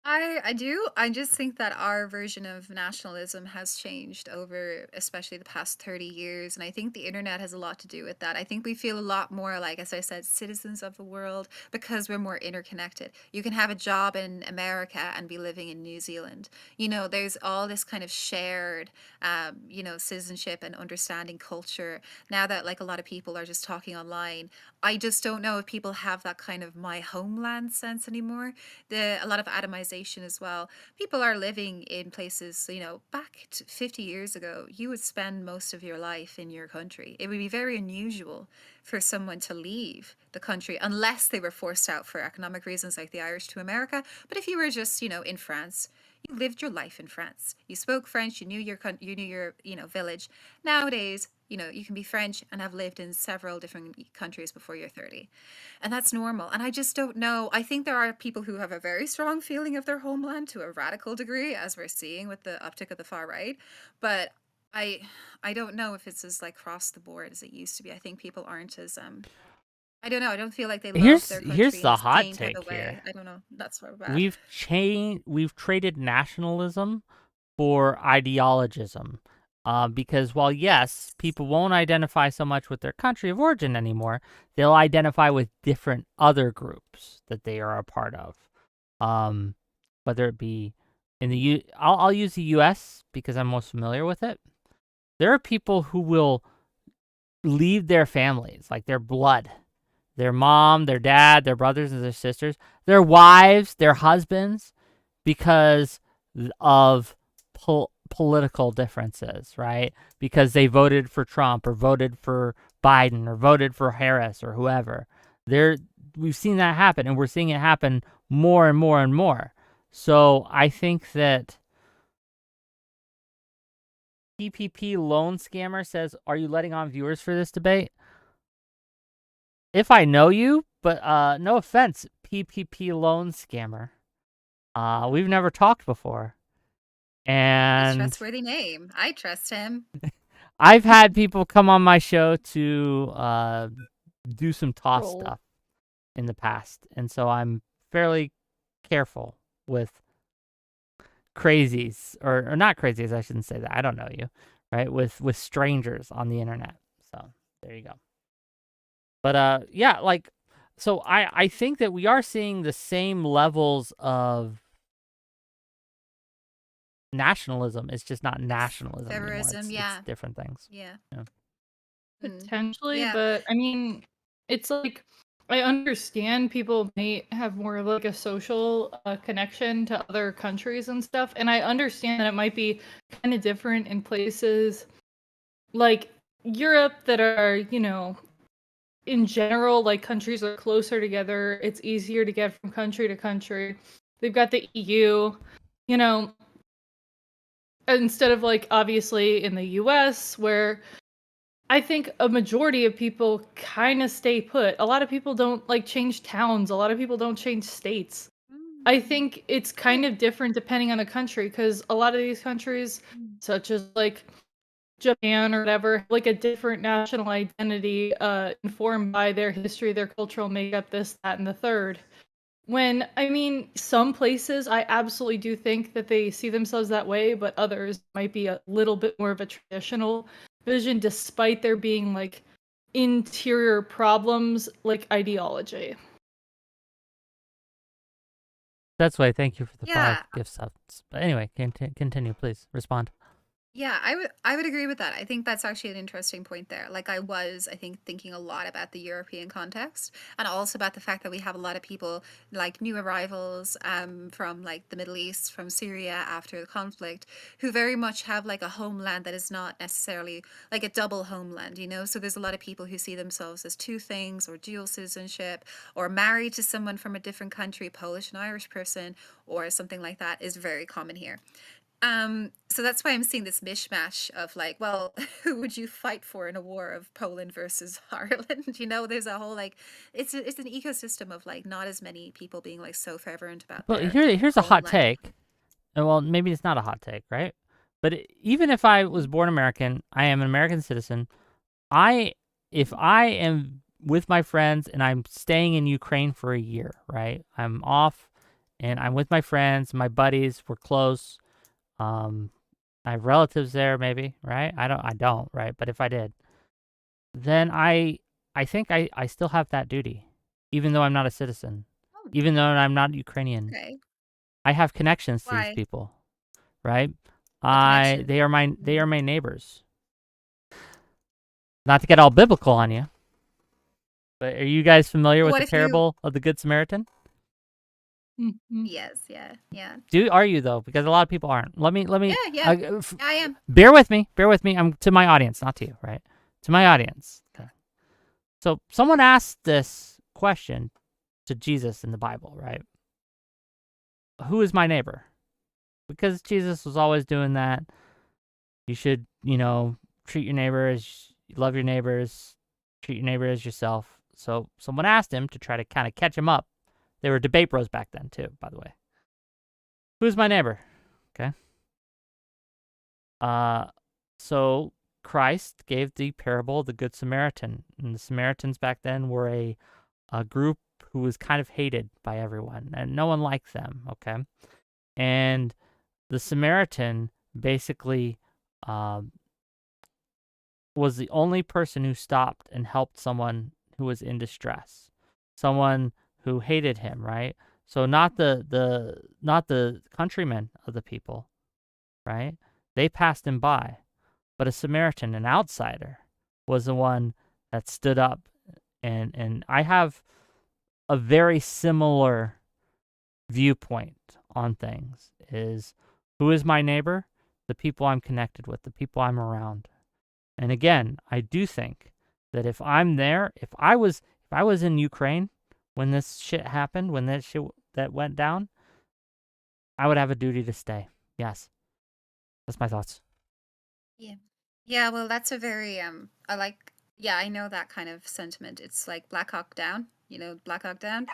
I do. I just think that our version of nationalism has changed over especially the past 30 years. And I think the internet has a lot to do with that. I think we feel a lot more like, as I said, citizens of the world because we're more interconnected. You can have a job in America and be living in New Zealand. There's all this kind of shared, citizenship and understanding culture. Now that like a lot of people are just talking online, I just don't know if people have that kind of my homeland sense anymore. A lot of atomization as well. People are living in places, back 50 years ago, you would spend most of your life in your country. It would be very unusual for someone to leave the country unless they were forced out for economic reasons like the Irish to America. But if you were just, in France, you lived your life in France. You spoke French, you knew your village. Nowadays, you can be French and have lived in several different countries before you're 30. And that's normal. And I just don't know. I think there are people who have a very strong feeling of their homeland to a radical degree, as we're seeing with the uptick of the far right. But I I don't know if it's as like cross the board as it used to be. I think people aren't as I don't know. I don't feel like they love their Here's country in the the hot same type take of here. way. I don't know. That's so bad. We've traded nationalism for ideologism. Because while yes, people won't identify so much with their country of origin anymore, they'll identify with different other groups that they are a part of. Whether it be in the I'll use the U.S. because I'm most familiar with it. There are people who will leave their families, like their blood, their mom, their dad, their brothers and their sisters, their wives, their husbands, because of political differences, right? Because they voted for Trump or voted for Biden or voted for Harris or whoever. We've seen that happen, and we're seeing it happen more and more and more. So I think that PPP loan scammer says, "Are you letting on viewers for this debate?" If I know you, but no offense, PPP loan scammer. We've never talked before. That's a And trustworthy name. I trust him. I've had people come on my show to do some toss Roll. stuff in the past. And so I'm fairly careful with crazies, or not crazies, I shouldn't say that. I don't know you, right? With strangers on the internet. So there you go. But yeah, like, so I think that we are seeing the same levels of nationalism. It's just not nationalism anymore. Favorism, yeah. It's different things. Yeah. Yeah. Potentially, Yeah. but I mean, it's like I understand people may have more of like a social connection to other countries and stuff, and I understand that it might be kind of different in places like Europe that are, in general, like countries are closer together. It's easier to get from country to country. They've got the EU, you know, instead of like obviously in the US where I think a majority of people kind of stay put. A lot of people don't like change towns. A lot of people don't change states. I think it's kind of different depending on the country because a lot of these countries, such as like Japan or whatever, have, like a different national identity informed by their history, their cultural makeup, this, that, and the third. When, I mean, some places I absolutely do think that they see themselves that way, but others might be a little bit more of a traditional vision, despite there being like interior problems like ideology. That's why. Thank you for the Yeah. 5 gift subs. But anyway, continue, please. Respond. Yeah, I would agree with that. I think that's actually an interesting point there. Like I think thinking a lot about the European context and also about the fact that we have a lot of people like new arrivals from like the Middle East, from Syria after the conflict, who very much have like a homeland that is not necessarily like a double homeland. So there's a lot of people who see themselves as two things or dual citizenship or married to someone from a different country, Polish and Irish person or something like that is very common here. So that's why I'm seeing this mishmash of like, well, who would you fight for in a war of Poland versus Ireland? There's a whole like, it's an ecosystem of like not as many people being like so fervent about But their here's a hot homeland. take. Well, maybe it's not a hot take, right? But even if I was born American, I am an American citizen. If I am with my friends and I'm staying in Ukraine for a year, right? I'm off and I'm with my friends, my buddies, we're close. I have relatives there, maybe, right? I don't, right? But if I did, then I think I still have that duty, even though I'm not a citizen, Oh, even though I'm not Ukrainian. okay. I have connections to these Why? people, right? What connection? They are my neighbors. Not to get all biblical on you, but are you guys familiar with What the if you? parable of the Good Samaritan? Mhm. Yes, yeah. Are you though? Because a lot of people aren't. Let me Yeah. I am. bear with me. Bear with me. I'm to my audience, not to you, right? To my audience. Okay. So someone asked this question to Jesus in the Bible, right? Who is my neighbor? Because Jesus was always doing that. You should, treat your neighbor as love your neighbors, treat your neighbor as yourself. So someone asked him to try to kind of catch him up. They were debate bros back then too, by the way. Who's my neighbor? Okay. So Christ gave the parable of the Good Samaritan. And the Samaritans back then were a group who was kind of hated by everyone, and no one liked them, okay? And the Samaritan basically was the only person who stopped and helped someone who was in distress, someone who hated him, right? So not the countrymen of the people, right? They passed him by. But a Samaritan, an outsider, was the one that stood up. And I have a very similar viewpoint on things is who is my neighbor? The people I'm connected with, the people I'm around. And again, I do think that if I'm there, if I was in Ukraine when this shit happened, when that shit that went down, I would have a duty to stay. Yes. That's my thoughts. Yeah. Yeah, well, that's a very I like yeah, I know that kind of sentiment. It's like Black Hawk Down, Black Hawk Down.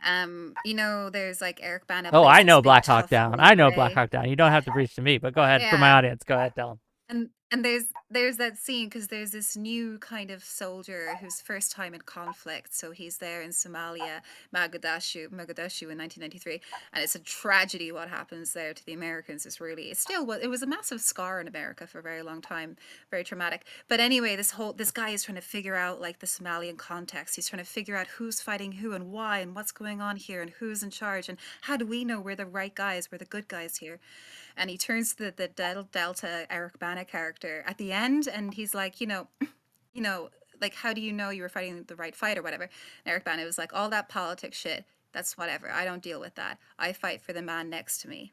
There's like Eric Bana Oh, plays I this know big Black Hawk tough Down. I bully know Black Ray. Hawk Down. You don't have to preach to me, but go ahead. For my Yeah. audience, go ahead, tell them. And there's that scene because there's this new kind of soldier who's first time in conflict. So he's there in Somalia, Mogadishu in 1993, and it's a tragedy what happens there to the Americans. It was a massive scar in America for a very long time, very traumatic. But anyway, this guy is trying to figure out like the Somalian context. He's trying to figure out who's fighting who and why and what's going on here and who's in charge and how do we know we're the right guys, we're the good guys here. And he turns to the Delta Eric Bana character at the end, and he's like, like, how do you know you were fighting the right fight or whatever? And Eric Bana was like, all that politics shit, that's whatever. I don't deal with that. I fight for the man next to me.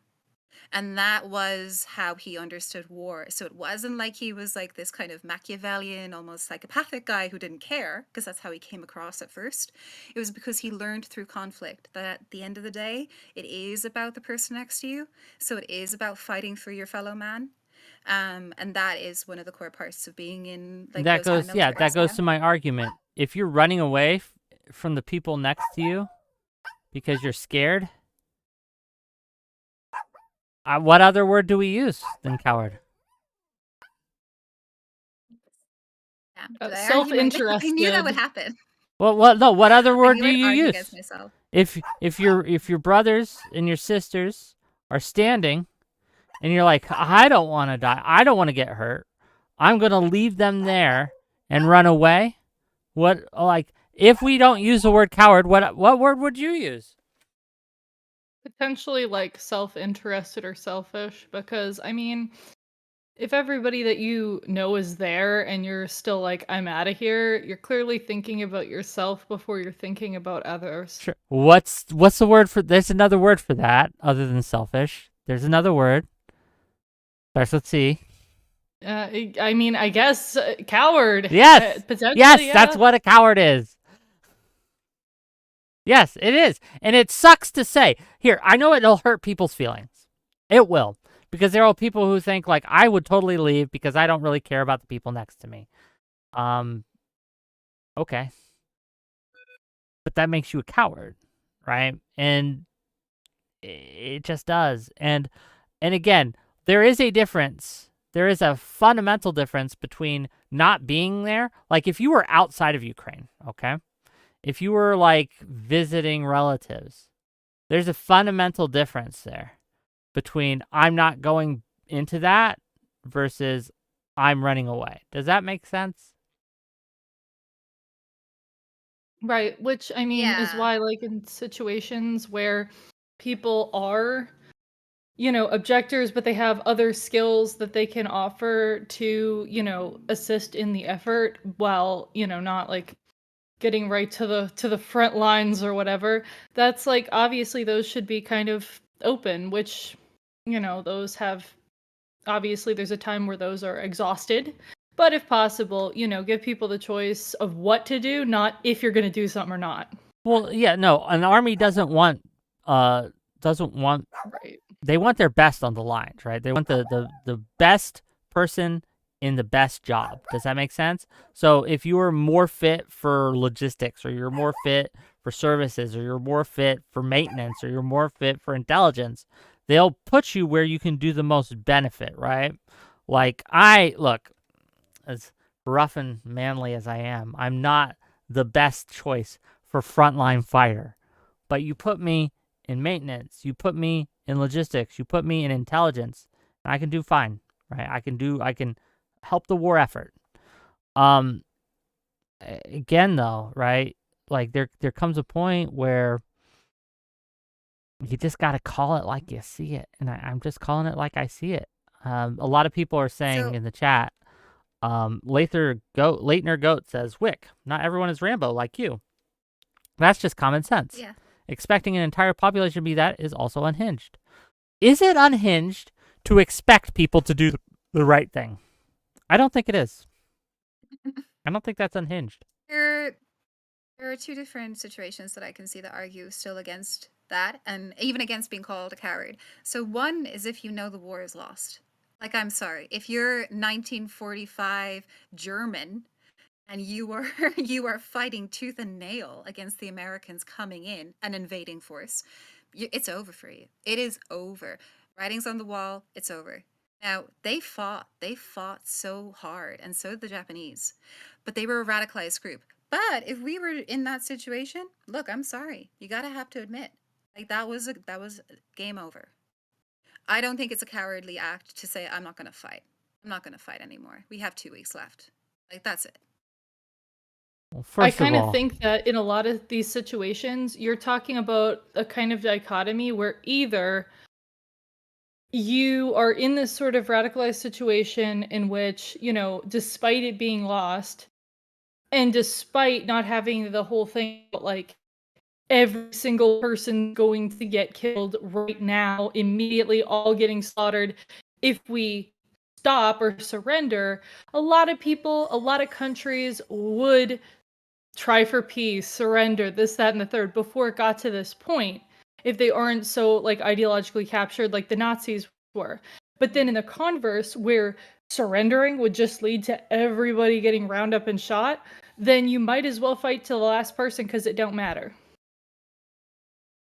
And that was how he understood war. So it wasn't like he was like this kind of Machiavellian, almost psychopathic guy who didn't care, because that's how he came across at first. It was because he learned through conflict that at the end of the day, it is about the person next to you. So it is about fighting for your fellow man. And that is one of the core parts of being in like That those kind goes, of yeah, militaries. that goes to my argument. If you're running away from the people next to you because you're scared, what other word do we use than coward? Yeah. I knew that would Self-interested. happen. Well, no. What other I word knew do I'd you argue use? against myself. If your brothers and your sisters are standing, and you're like, I don't want to die. I don't want to get hurt. I'm gonna leave them there and run away. If we don't use the word coward, what word would you use? Potentially like self-interested or selfish, because I mean, if everybody that you know is there and you're still like, I'm out of here, you're clearly thinking about yourself before you're thinking about others. Sure. What's the word for? There's another word for that other than selfish. There's another word. Starts with C. I mean, I guess coward. Yes. Potentially, Yes, yeah. that's what a coward is. Yes, it is. And it sucks to say. Here, I know it'll hurt people's feelings. It will. Because there are people who think, like, I would totally leave because I don't really care about the people next to me. Okay. But that makes you a coward, right? And it just does. And again, there is a difference. There is a fundamental difference between not being there. Like, if you were outside of Ukraine, okay? If you were, like, visiting relatives, There's a fundamental difference there between I'm not going into that versus I'm running away. Does that make sense? Right, which I mean is Yeah. why, like, in situations where people are, you know, objectors, but they have other skills that they can offer to, you know, assist in the effort while, you know, not like getting right to the front lines or whatever. That's like obviously those should be kind of open, which, you know, those have obviously there's a time where those are exhausted. But if possible, you know, give people the choice of what to do, not if you're going to do something or not. Well, yeah, no, an army doesn't want Right. they want their best on the lines, right? They want the best person in the best job. Does that make sense? So if you are more fit for logistics, or you're more fit for services, or you're more fit for maintenance, or you're more fit for intelligence, they'll put you where you can do the most benefit, right? Like look, as rough and manly as I am, I'm not the best choice for frontline fighter. But you put me in maintenance, you put me in logistics, you put me in intelligence, and I can do fine, right? I can help the war effort. Again though, right? Like there comes a point where you just got to call it like you see it, and I'm just calling it like I see it. A lot of people are saying So in the chat, Leitner Goat says, Wick, not everyone is Rambo like you. That's just common sense. yeah. Expecting an entire population to be that is also unhinged. Is it unhinged to expect people to do the right thing? I don't think it is. I don't think that's unhinged. There are two different situations that I can see that argue still against that, and even against being called a coward. So one is if you know the war is lost. Like, I'm sorry, if you're 1945 German and you are you are fighting tooth and nail against the Americans coming in, an invading force, it's over for you. It is over. Writing's on the wall. It's over. Now they fought so hard, and so did the Japanese, but they were a radicalized group. But if we were in that situation, look, I'm sorry, you gotta have to admit, like that was game over. I don't think it's a cowardly act to say I'm not gonna fight. I'm not gonna fight anymore. We have 2 weeks left. Like, that's it. Well, I first of kind of all, think that in a lot of these situations, you're talking about a kind of dichotomy where either you are in this sort of radicalized situation in which, you know, despite it being lost and despite not having the whole thing like every single person going to get killed right now, immediately all getting slaughtered, if we stop or surrender, a lot of people, a lot of countries would try for peace, surrender, this, that, and the third before it got to this point, if they aren't so like ideologically captured like the Nazis were. But then in the converse, where surrendering would just lead to everybody getting round up and shot, then you might as well fight till the last person because it don't matter.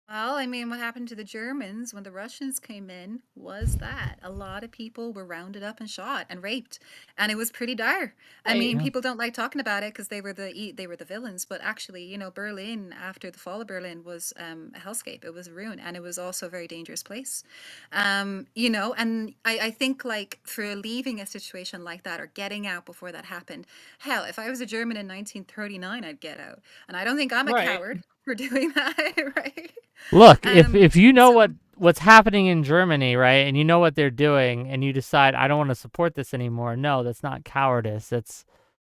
Well, I mean, what happened to the Germans when the Russians came in was that a lot of people were rounded up and shot and raped, and it was pretty dire. I Right. mean, yeah. people don't like talking about it because they were the villains, but actually, you know, Berlin after the fall of Berlin was a hellscape. It was a ruin, and it was also a very dangerous place. You know, and I think like for leaving a situation like that or getting out before that happened, hell, if I was a German in 1939, I'd get out, and I don't think I'm a Right. coward for doing that, right? Look, if you know So what's happening in Germany, right, and you know what they're doing, and you decide I don't want to support this anymore, no, that's not cowardice. That's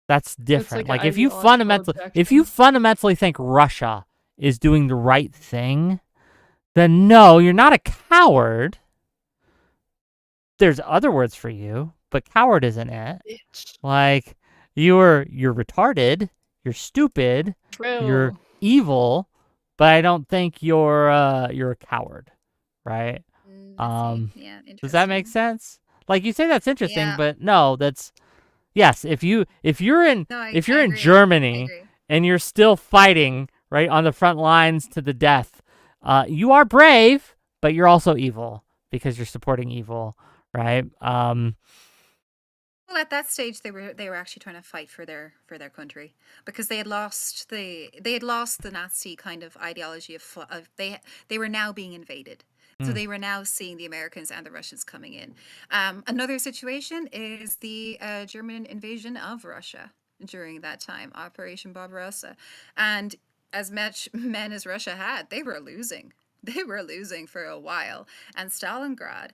It's different. like an Like ideological if you objection. fundamentally think Russia is doing the right thing, then no, you're not a coward. There's other words for you, but coward isn't it. Bitch. Like you're retarded, you're stupid, you're True. evil, but I don't think you're a coward, right? I see. Um, Yeah, does that make interesting. sense? Like you say that's interesting, Yeah, but no, that's yes, no, if I you're in agree. I Germany agree. and you're still fighting, right, on the front lines to the death, you are brave, but you're also evil because you're supporting evil, right? Well, at that stage, they were actually trying to fight for their country because they had lost the Nazi kind of ideology of they were now being invaded. So Mm. they were now seeing the Americans and the Russians coming in. Another situation is the German invasion of Russia during that time, Operation Barbarossa, and as much men as Russia had, they were losing. They were losing for a while. And Stalingrad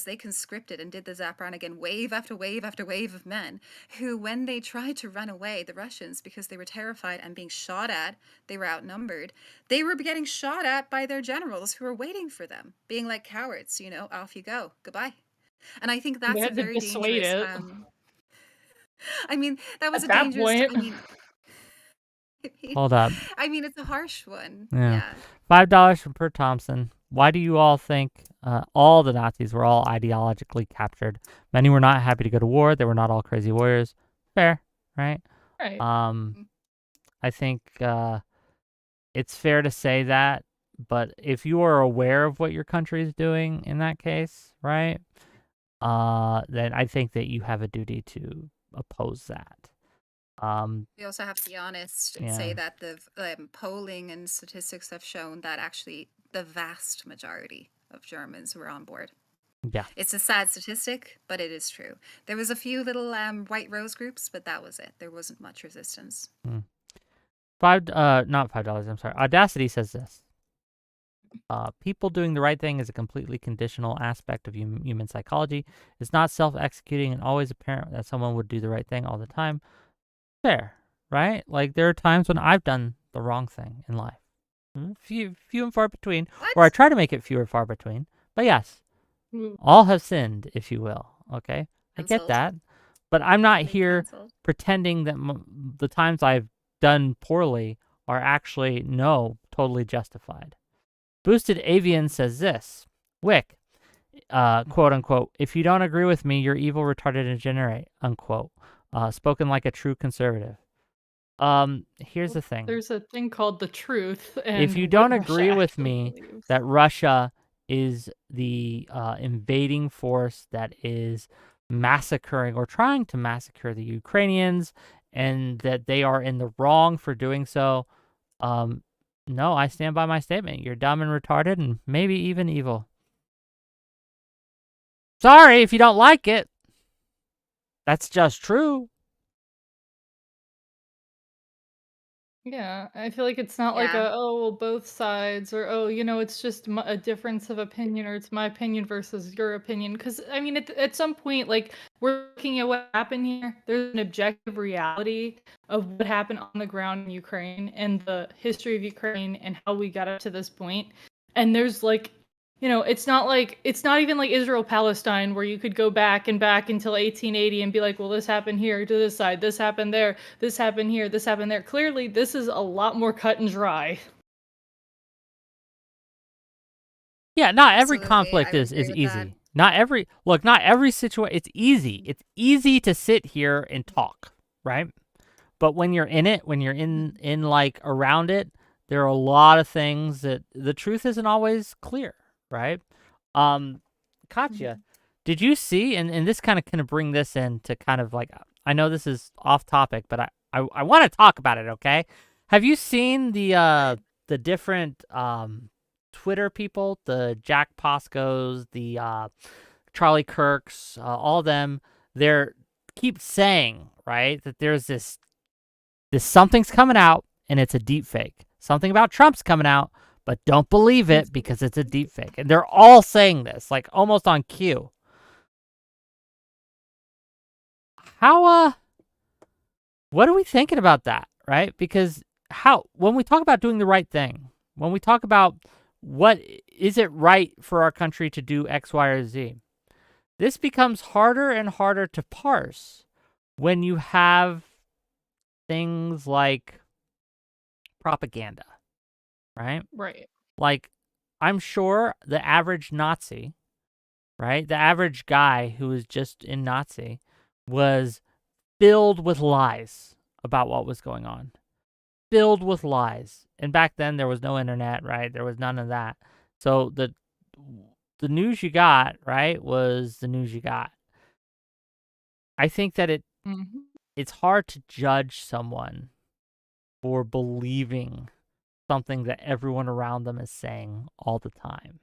they conscripted and did the Zaporozhian wave after wave after wave of men who, when they tried to run away, the Russians, because they were terrified and being shot at, they were outnumbered, they were getting shot at by their generals who were waiting for them, being like cowards, off you go, goodbye. And I think They that's a had to very dissuade dangerous, it I mean, that was at a that dangerous, point. Hold up. it's a harsh one. Yeah. Yeah. $5 from Per Thompson. Why do you all think all the Nazis were all ideologically captured? Many were not happy to go to war. They were not all crazy warriors. Fair, right? Right. I think it's fair to say that, but if you are aware of what your country is doing in that case, right, then I think that you have a duty to oppose that. We also have to be honest and Yeah. say that the polling and statistics have shown that actually the vast majority of Germans were on board. Yeah. It's a sad statistic, but it is true. There was a few little white rose groups, but that was it. There wasn't much resistance. Not $5. I'm sorry. Audacity says this. People doing the right thing is a completely conditional aspect of human psychology. It's not self-executing and always apparent that someone would do the right thing all the time. Fair, right? Like, there are times when I've done the wrong thing in life. Few and far between. What? Or I try to make it few and far between. But yes, all have sinned, if you will. Okay? I get Cancelled. that. But I'm not Being here cancelled. pretending that the times I've done poorly are actually, totally justified. Boosted Avian says this. Wick, quote unquote, if you don't agree with me, you're evil, retarded, and degenerate, unquote. Spoken like a true conservative. Here's the thing. There's a thing called the truth, and If you what don't Russia agree with actually me believes. that Russia is the invading force that is massacring or trying to massacre the Ukrainians and that they are in the wrong for doing so, no, I stand by my statement. You're dumb and retarded and maybe even evil. Sorry if you don't like it. That's just true. Yeah, I feel like it's not like Yeah. well, both sides, or it's just a difference of opinion, or it's my opinion versus your opinion. Because I mean, at some point, like, we're looking at what happened here. There's an objective reality of what happened on the ground in Ukraine and the history of Ukraine and how we got up to this point. And there's like, it's not even like Israel Palestine where you could go back until 1880 and be like, well, this happened here to this side, this happened there, this happened here, this happened there. Clearly, this is a lot more cut and dry. Yeah, not every Absolutely, conflict I would is agree with that. easy. Not every situation. It's easy. It's easy to sit here and talk, right? But when you're in it, when you're in like around it, there are a lot of things that the truth isn't always clear, right? Katya, did you see? And this kind of bring this in to kind of like, I know this is off topic, but I want to talk about it. Okay, have you seen the different Twitter people, the Jack Poscos, the Charlie Kirks, all of them? They're keep saying, right, that there's this something's coming out and it's a deep fake. Something about Trump's coming out, but don't believe it because it's a deep fake. And they're all saying this, like almost on cue. How what are we thinking about that, right? Because when we talk about doing the right thing, when we talk about what is it right for our country to do X, Y, or Z, this becomes harder and harder to parse when you have things like propaganda, right? Right. Like, I'm sure the average Nazi, right? The average guy who was just in Nazi was filled with lies about what was going on. Filled with lies. And back then there was no internet, right? There was none of that. So the news you got, right, was the news you got. I think that Mhm. it's hard to judge someone for believing something that everyone around them is saying all the time.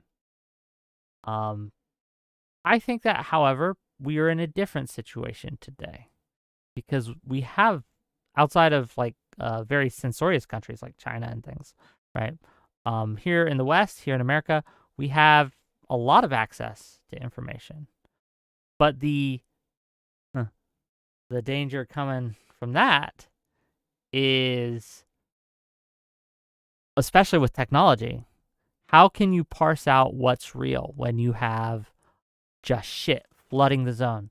I think that, however, we are in a different situation today because we have, outside of like very censorious countries like China and things, right? Here in the West, here in America, we have a lot of access to information, but the danger coming from that is, especially with technology, how can you parse out what's real when you have just shit flooding the zone?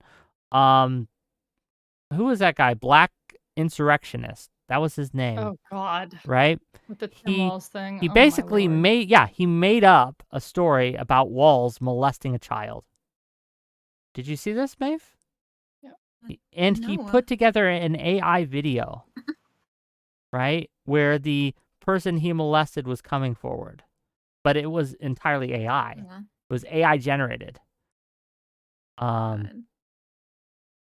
Who was that guy? Black Insurrectionist. That was his name, Oh God, right? with the Tim He Walz thing. he Oh my basically lord. made up a story about Walls molesting a child. Did you see this, Maeve? Yeah. And he No. put together an AI video, right, where the person he molested was coming forward, but it was entirely AI. Yeah. It was AI generated. God.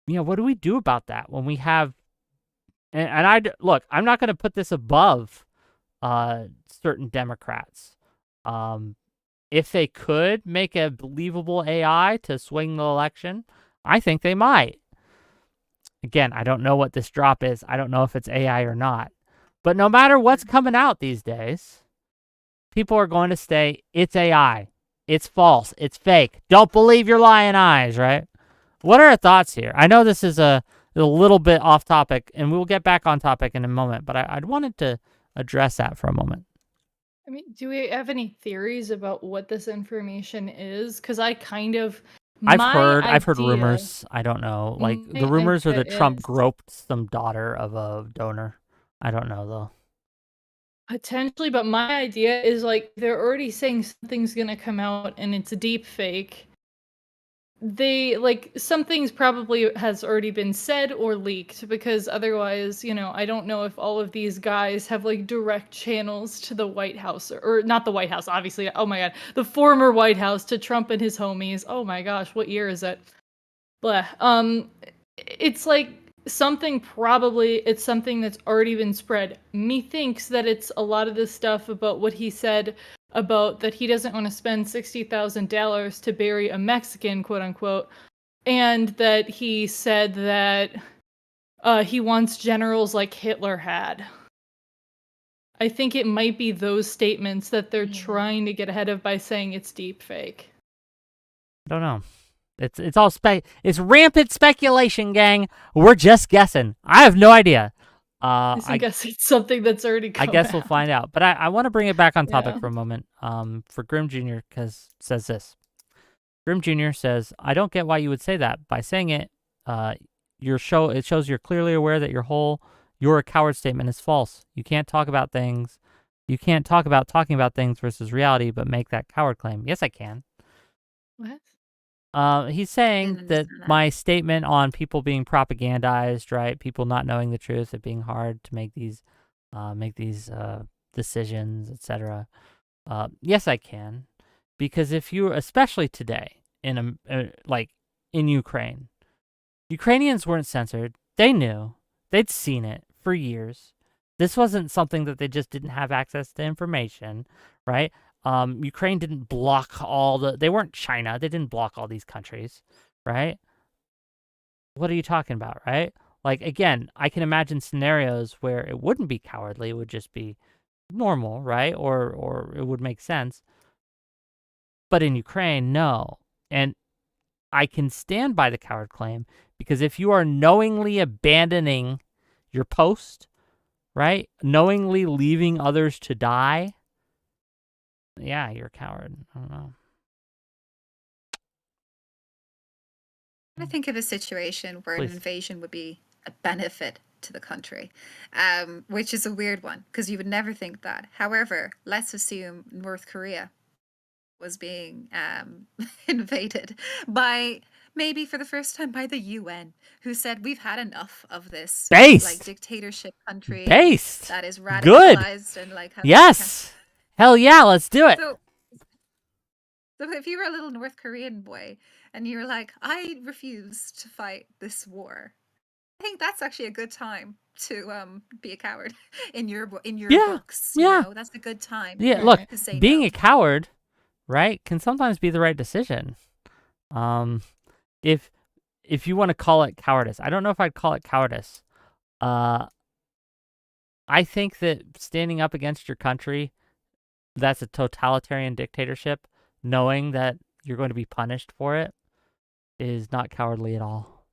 What do we do about that when we have? And look, I'm not going to put this above certain Democrats. If they could make a believable AI to swing the election, I think they might. Again, I don't know what this drop is. I don't know if it's AI or not. But no matter what's coming out these days, people are going to say it's AI. It's false. It's fake. Don't believe your lying eyes, right? What are our thoughts here? I know this is a little bit off topic, and we'll get back on topic in a moment, but I wanted to address that for a moment. I mean, do we have any theories about what this information is? Because I kind of I've my heard idea rumors. I don't know. Like the my rumors are idea that Trump is groped some daughter of a donor. I don't know though. potentially, but my idea is like they're already saying something's gonna come out and it's a deep fake. They like something's probably has already been said or leaked because otherwise, I don't know if all of these guys have like direct channels to the White House or not the White House, obviously. Oh my God, the former White House to Trump and his homies. Oh my gosh, what year is it? Blah. It's like it's something that's already been spread. Methinks that it's a lot of this stuff about what he said about that he doesn't want to spend $60,000 to bury a Mexican, quote unquote, and that he said that he wants generals like Hitler had. I think it might be those statements that they're trying to get ahead of by saying it's deep fake. I don't know. It's all it's rampant speculation, gang. We're just guessing. I have no idea. I guess it's something that's already I come guess we'll out. find out. But I want to bring it back on topic Yeah. for a moment. For Grim Jr. because says this. Grim Jr. says, "I don't get why you would say that. By saying it, it shows you're clearly aware that you're a coward statement is false. You can't talk about things. You can't talk about talking about things versus reality, but make that coward claim. Yes, I can." What? He's Didn't saying that understand that. my statement on people being propagandized, right? People not knowing the truth, it being hard to make these decisions, etc. Yes, I can, because if you, especially today like in Ukraine, Ukrainians weren't censored. They knew, they'd seen it for years. This wasn't something that they just didn't have access to information, right? Ukraine didn't block they weren't China. They didn't block all these countries, right? What are you talking about, right? Like, again, I can imagine scenarios where it wouldn't be cowardly. It would just be normal, right? Or it would make sense. But in Ukraine, no. And I can stand by the coward claim because if you are knowingly abandoning your post, right? Knowingly leaving others to die, yeah, you're a coward. I don't know. I think of a situation where an Please. invasion would be a benefit to the country, which is a weird one because you would never think that. However, let's assume North Korea was being invaded by maybe for the first time by the UN, who said we've had enough of this like Based. dictatorship country Based. that is Good. radicalized and like has Yes. Hell yeah, let's do it. so So if you were a little North Korean boy and you were like, I refuse to fight this war, I think that's actually a good time to be a coward in your Yeah, books. yeah, That's a good time yeah. Look, Right. to say being no. a coward, right, can sometimes be the right decision. Um, if if you want to call it cowardice, I don't know if I'd call it cowardice. Uh, I think that standing up against your country, that's a totalitarian dictatorship, knowing that you're going to be punished for it, is not cowardly at all.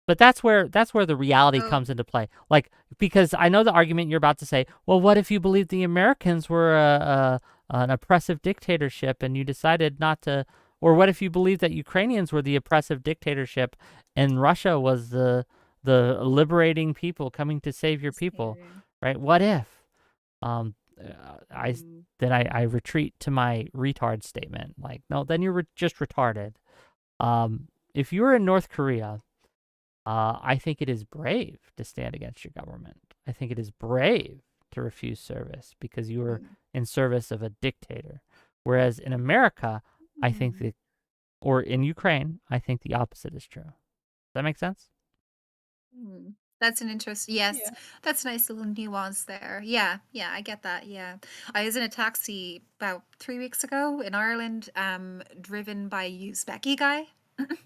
But that's where the reality So comes into play. Like, because I know the argument you're about to say, well, what if you believed the Americans were an oppressive dictatorship and you decided not to, or what if you believed that Ukrainians were the oppressive dictatorship and Russia was the liberating people coming to save your people, scary. right? What if? I Mm. then I retreat to my retard statement. Like, no, then you're just retarded. If you were in North Korea, I think it is brave to stand against your government. I think it is brave to refuse service because you are Mm. in service of a dictator. Whereas in America, I think Mm. or in Ukraine, I think the opposite is true. Does that make sense? Mm. That's an interest. Yes, Yeah. that's a nice little nuance there. Yeah, yeah, I get that. Yeah, I was in a taxi about 3 weeks ago in Ireland, driven by a Uzbeki guy.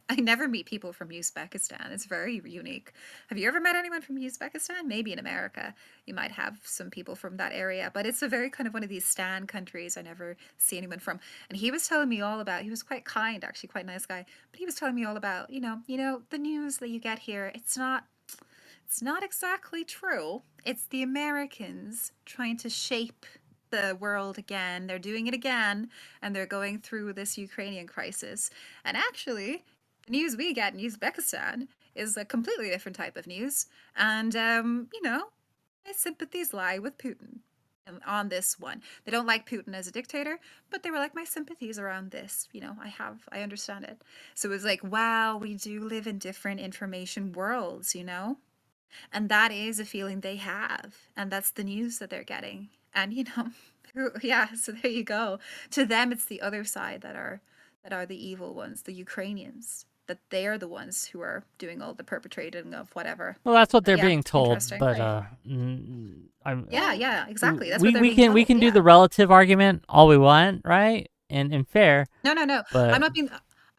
I never meet people from Uzbekistan. It's very unique. Have you ever met anyone from Uzbekistan? Maybe in America, you might have some people from that area, but it's a very kind of one of these stan countries I never see anyone from. And he was telling me all about. He was quite kind, actually, quite nice guy. But he was telling me all about, the news that you get here. It's not exactly true. It's the Americans trying to shape the world again. They're doing it again, and they're going through this Ukrainian crisis. And actually, the news we get in Uzbekistan is a completely different type of news. And, my sympathies lie with Putin on this one. They don't like Putin as a dictator, but they were like, my sympathies around this. I understand it. So it was like, wow, we do live in different information worlds. And that is a feeling they have. And that's the news that they're getting. And yeah, so there you go. To them it's the other side that are the evil ones, the Ukrainians. That they're the ones who are doing all the perpetrating of whatever. Well, that's what they're Yeah, being told, interesting. but Right. I'm Yeah, yeah, exactly. That's what we they're we being can we told. can do Yeah. the relative argument all we want, right? And fair, No, no, no. I'm but not being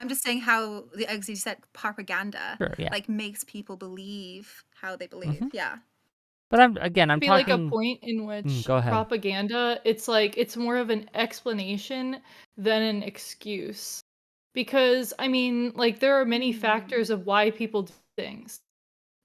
I'm just saying how as you said, propaganda sure, yeah. like makes people believe how they believe. hmm Yeah. But I'm Be like a talking. point in which Go ahead. propaganda, it's like it's more of an explanation than an excuse. Because I mean, like there are many Hmm. factors of why people do things.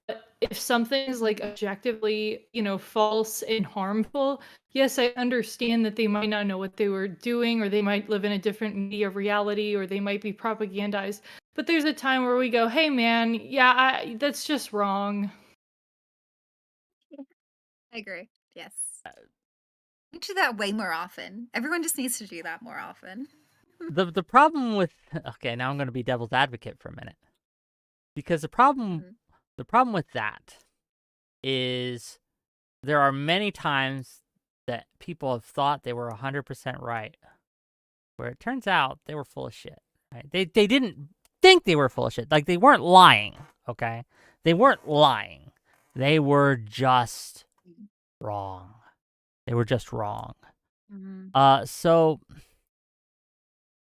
But if something is like objectively, false and harmful, yes, I understand that they might not know what they were doing, or they might live in a different media reality, or they might be propagandized. But there's a time where we go, hey man, yeah, that's just wrong. I agree. Yes. We do that way more often. Everyone just needs to do that more often. The problem with okay, now I'm going to be devil's advocate for a minute because Mhm. the problem with that is there are many times that people have thought they were 100% right, where it turns out they were full of shit. Right? They didn't think they were full of shit. Like they weren't lying. Okay, they weren't lying. They were just wrong. They were just wrong. Mhm. So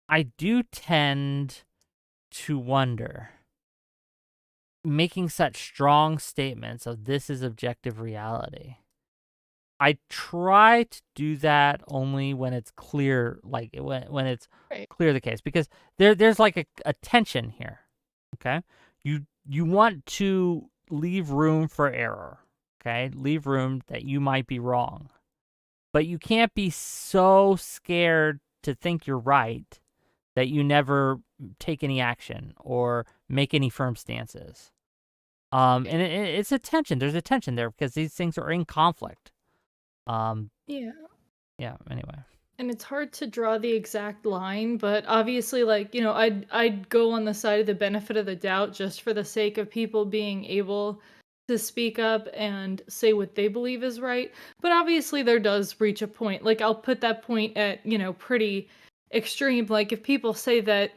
I do tend to wonder, making such strong statements of this is objective reality. I try to do that only when it's clear, like when it's Right. clear the case, because there's like a tension here. Okay, you want to leave room for error. Okay, leave room that you might be wrong, but you can't be so scared to think you're right that you never take any action or make any firm stances. And it's a tension. There's a tension there because these things are in conflict. Um, Yeah. yeah. Anyway, And it's hard to draw the exact line, but obviously, like, I'd go on the side of the benefit of the doubt just for the sake of people being able to speak up and say what they believe is right. But obviously there does reach a point. Like I'll put that point at, pretty extreme. Like if people say that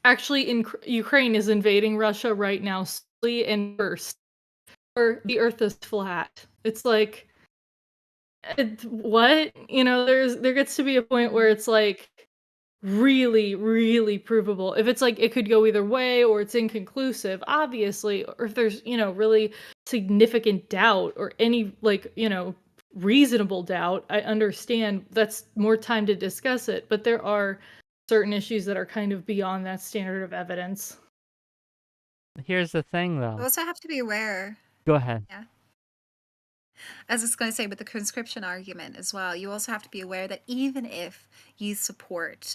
actually Ukraine is invading Russia right now slowly and first, or the Earth is flat. It's like, what? You know, there gets to be a point where it's like really, really provable. If it's like it could go either way or it's inconclusive, obviously, or if there's, really significant doubt or any like, reasonable doubt, I understand that's more time to discuss it. But there are certain issues that are kind of beyond that standard of evidence. Here's the thing, You though. also have to be aware. Go ahead. Yeah. As I was going to say with the conscription argument as well, you also have to be aware that even if you support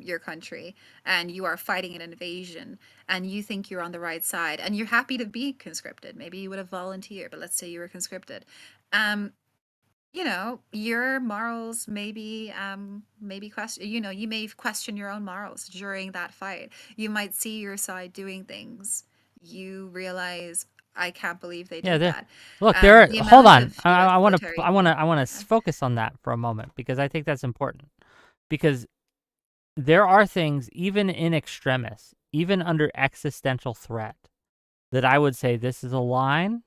your country and you are fighting an invasion and you think you're on the right side and you're happy to be conscripted, maybe you would have volunteered, but let's say you were conscripted. Your morals maybe question, you may question your own morals during that fight. You might see your side doing things. You realize, I can't believe they Yeah, did that. look, there. The Hold amount on. of I US want to. military. I want to focus on that for a moment because I think that's important. Because there are things, even in extremis, even under existential threat, that I would say this is a line.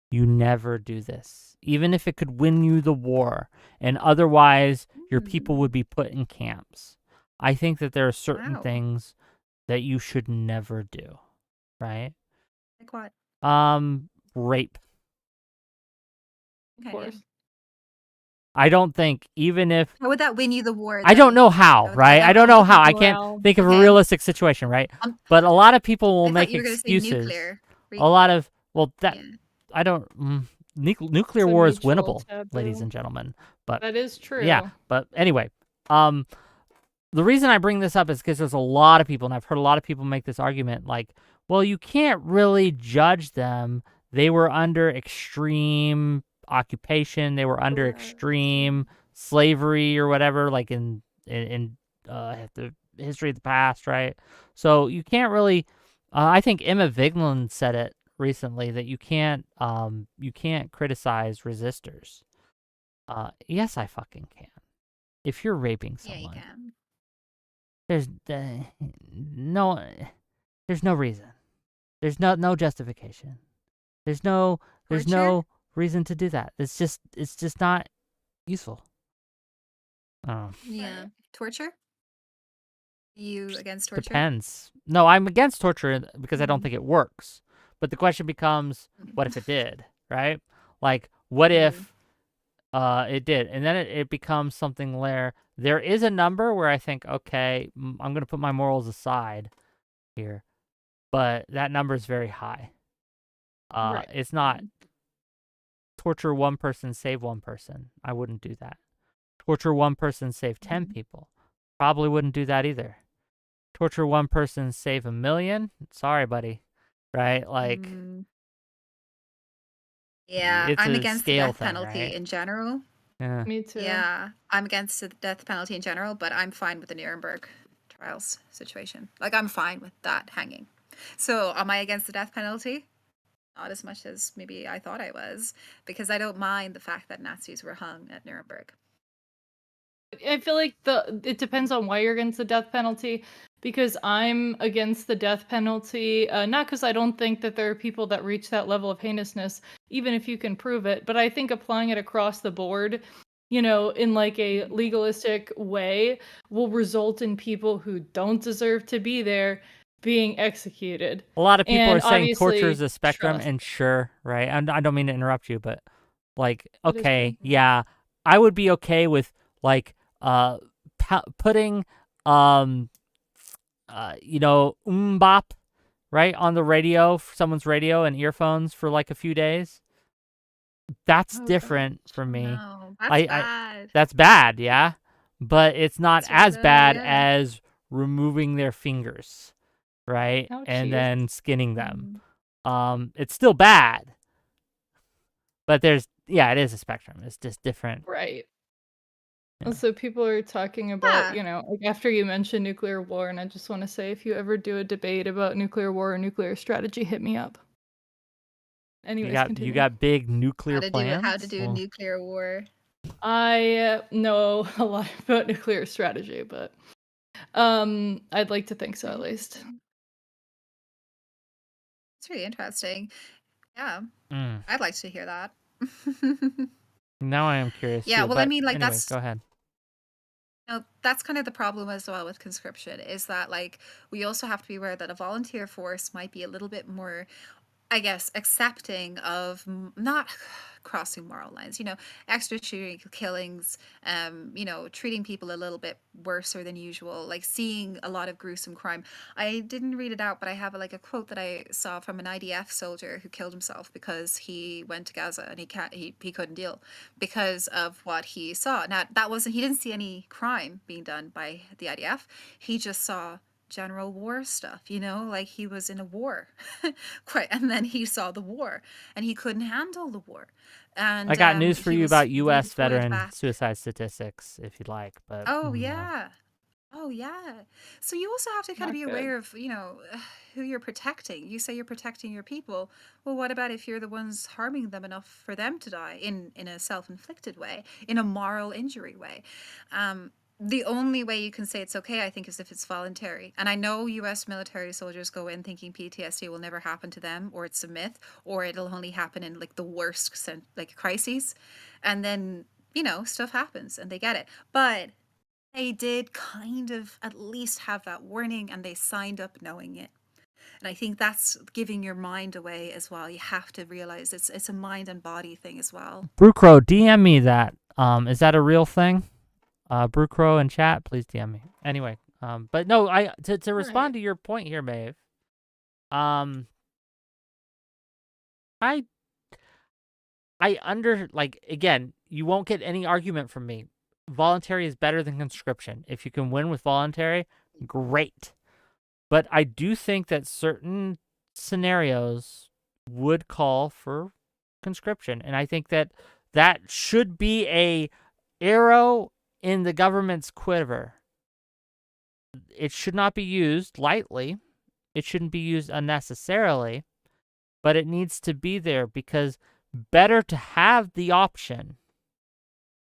You never do this, even if it could win you the war, and otherwise your people would be put in camps. I think that there are certain Wow. things that you should never do, right? Like what? Rape. Okay, Of course. I don't think even if how would that win you the war? I don't though? know how, right? I don't know how. I can't think of a Okay. realistic situation, right? But a lot of people will I make thought you were going to say excuses. nuclear. A lot of that Yeah. I don't. Nuclear It's a war is mutual winnable, ladies taboo. and gentlemen. But That is true. yeah. But anyway, the reason I bring this up is because there's a lot of people, and I've heard a lot of people make this argument, like, well, you can't really judge them. They were under extreme occupation. They were under extreme slavery or whatever, like in the history of the past, right? So you can't really. I think Emma Vigeland said it recently that you can't criticize resistors. Yes, I fucking can. If you're raping someone, Yeah, you can. there's no reason. There's no justification. There's no reason to do that. It's just not useful. Yeah. Torture? You against torture? Depends. No, I'm against torture because I don't think it works. But the question becomes, what if it did, right? Like, what if it did? And then it becomes something where there is a number where I think, okay, I'm going to put my morals aside here. But that number is very high. Right. It's not torture one person, save one person. I wouldn't do that. Torture one person, save 10 people. Probably wouldn't do that either. Torture one person, save 1 million. Sorry, buddy. Right? Like, yeah, it's I'm a against the scale death thing, penalty right? in general. Yeah. Me too. Yeah, I'm against the death penalty in general, but I'm fine with the Nuremberg trials situation. Like, I'm fine with that hanging. So, am I against the death penalty? Not as much as maybe I thought I was, because I don't mind the fact that Nazis were hung at Nuremberg. I feel like it depends on why you're against the death penalty, because I'm against the death penalty, not because I don't think that there are people that reach that level of heinousness, even if you can prove it, but I think applying it across the board, in like a legalistic way, will result in people who don't deserve to be there being executed. A lot of people And are saying torture is obviously, a spectrum, trust. and sure, right? I don't mean to interrupt you, but like, That is okay, true. yeah, I would be okay with like putting bop right on the radio, someone's radio and earphones for like a few days. That's different for me. No, that's bad. That's bad, yeah, but it's not That's as really bad bad. as removing their fingers, right? Oh, and jeez. then skinning them. It's still bad, but it is a spectrum. It's just different. Right. Yeah. So people are talking about, like after you mentioned nuclear war, and I just want to say, if you ever do a debate about nuclear war or nuclear strategy, hit me up. Anyways, You continue. got big nuclear plans? How to do nuclear war. I know a lot about nuclear strategy, but I'd like to think so, at least. It's really interesting. Yeah, Mm. I'd like to hear that. Now I am curious Yeah, too. well, I But mean, like anyway, go ahead. that's kind of the problem as well with conscription is that like we also have to be aware that a volunteer force might be a little bit more, I guess, accepting of not crossing moral lines, extrajudicial killings, treating people a little bit worse than usual, like seeing a lot of gruesome crime. I didn't read it out, but I have like a quote that I saw from an IDF soldier who killed himself because he went to Gaza and he couldn't deal because of what he saw. Now he didn't see any crime being done by the IDF. He just saw general war stuff, like he was in a war. Quite, and then he saw the war and he couldn't handle the war, I and got news for he you was about U.S. redeployed veteran back. suicide statistics, if you'd like. But Oh yeah. Oh yeah. So you also have to kind of Not be good. aware of, who you're protecting. You say you're protecting your people. Well, what about if you're the ones harming them enough for them to die in a self-inflicted way, in a moral injury way? The only way you can say it's okay, I think, is if it's voluntary. And I know US military soldiers go in thinking PTSD will never happen to them, or it's a myth, or it'll only happen in like the worst like crises. And then, stuff happens and they get it. But they did kind of at least have that warning and they signed up knowing it. And I think that's giving your mind away as well. You have to realize it's a mind and body thing as well. Brucro, DM me that. Is that a real thing? Brucro in chat, please DM me. Anyway, but no, to respond Right. to your point here, Maeve. Um, I again, you won't get any argument from me. Voluntary is better than conscription. If you can win with voluntary, great. But I do think that certain scenarios would call for conscription, and I think that that should be a arrow in the government's quiver. It should not be used lightly. It shouldn't be used unnecessarily, but it needs to be there because better to have the option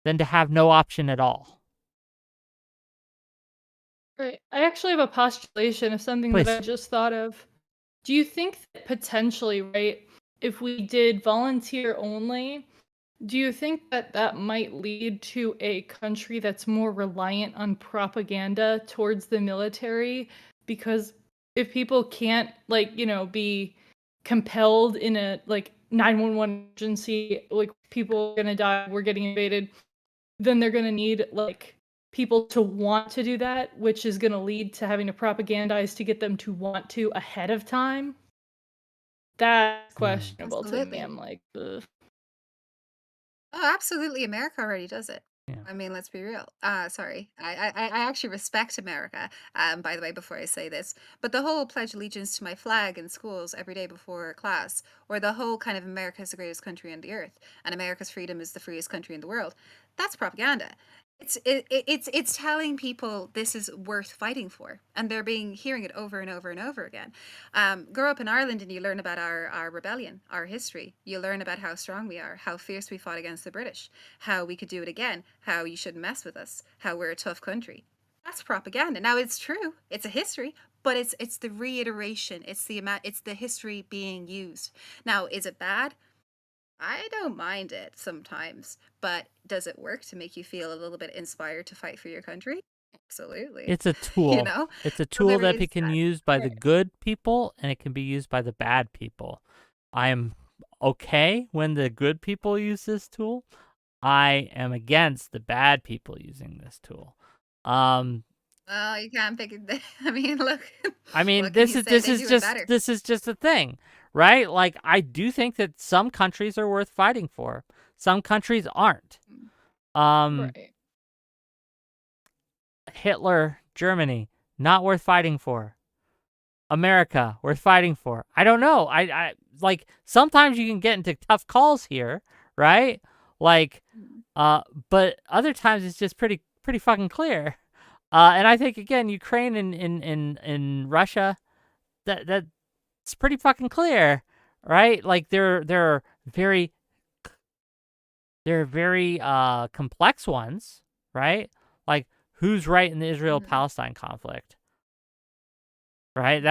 than to have no option at all. Right. I actually have a postulation of something that I Please. just thought of. Do you think that potentially, right, if we did volunteer only, do you think that that might lead to a country that's more reliant on propaganda towards the military? Because if people can't, like, be compelled in a, like, 911 emergency, like, people are gonna die, we're getting invaded, then they're gonna need, like, people to want to do that, which is gonna lead to having to propagandize to get them to want to ahead of time. That's questionable to me. Absolutely. I'm like, ugh. Oh, absolutely. America already does it. Yeah. I mean, let's be real. Sorry. I actually respect America, by the way, before I say this. But the whole pledge allegiance to my flag in schools every day before class, or the whole kind of America is the greatest country on the earth and America's freedom is the freest country in the world, that's propaganda. It's telling people this is worth fighting for, and they're being hearing it over and over and over again. Grow up in Ireland and you learn about our rebellion, our history. You learn about how strong we are, how fierce we fought against the British, how we could do it again, how you shouldn't mess with us, how we're a tough country. That's propaganda. Now it's true, it's a history, but it's the reiteration, it's the history being used. Now, is it bad? I don't mind it sometimes, but does it work to make you feel a little bit inspired to fight for your country? Absolutely. It's a You tool. know? It's a So tool there that is can be that. used by the Right. good people and it can be used by the bad people. I am okay when the good people use this tool. I am against the bad people using this tool. Oh, you can't pick it. I mean, look, I mean, what can you say? They do it better. this is just a thing, right? Like I do think that some countries are worth fighting for. Some countries aren't. Mm. Um, Right. Hitler, Germany, not worth fighting for. America, worth fighting for. I don't know. I like sometimes you can get into tough calls here, right? Like, Mm. but other times it's just pretty fucking clear. And I think again, Ukraine and Russia, that's pretty fucking clear, right? Like they're very complex ones, right? Like who's right in the Israel-Palestine conflict, right?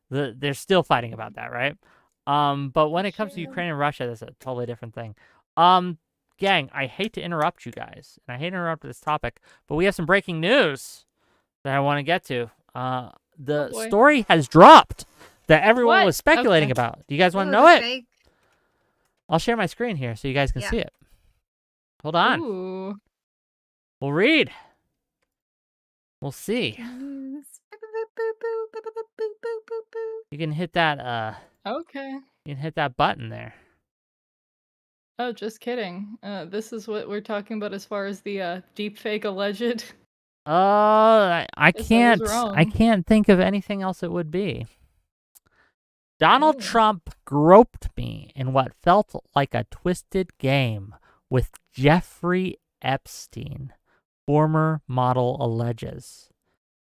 They're still fighting about that, right? But when it comes to Ukraine and Russia, that's a totally different thing. Gang, I hate to interrupt you guys, and I hate to interrupt this topic, but we have some breaking news that I want to get to. The story has dropped that everyone was speculating about. Do you guys want to know it? Fake. I'll share my screen here so you guys can see it. Hold on. Ooh. We'll read. We'll see. You can hit that. Okay. You can hit that button there. Oh, just kidding. This is what we're talking about as far as the deepfake alleged. I can't think of anything else it would be. Donald Trump groped me in what felt like a twisted game with Jeffrey Epstein, former model alleges.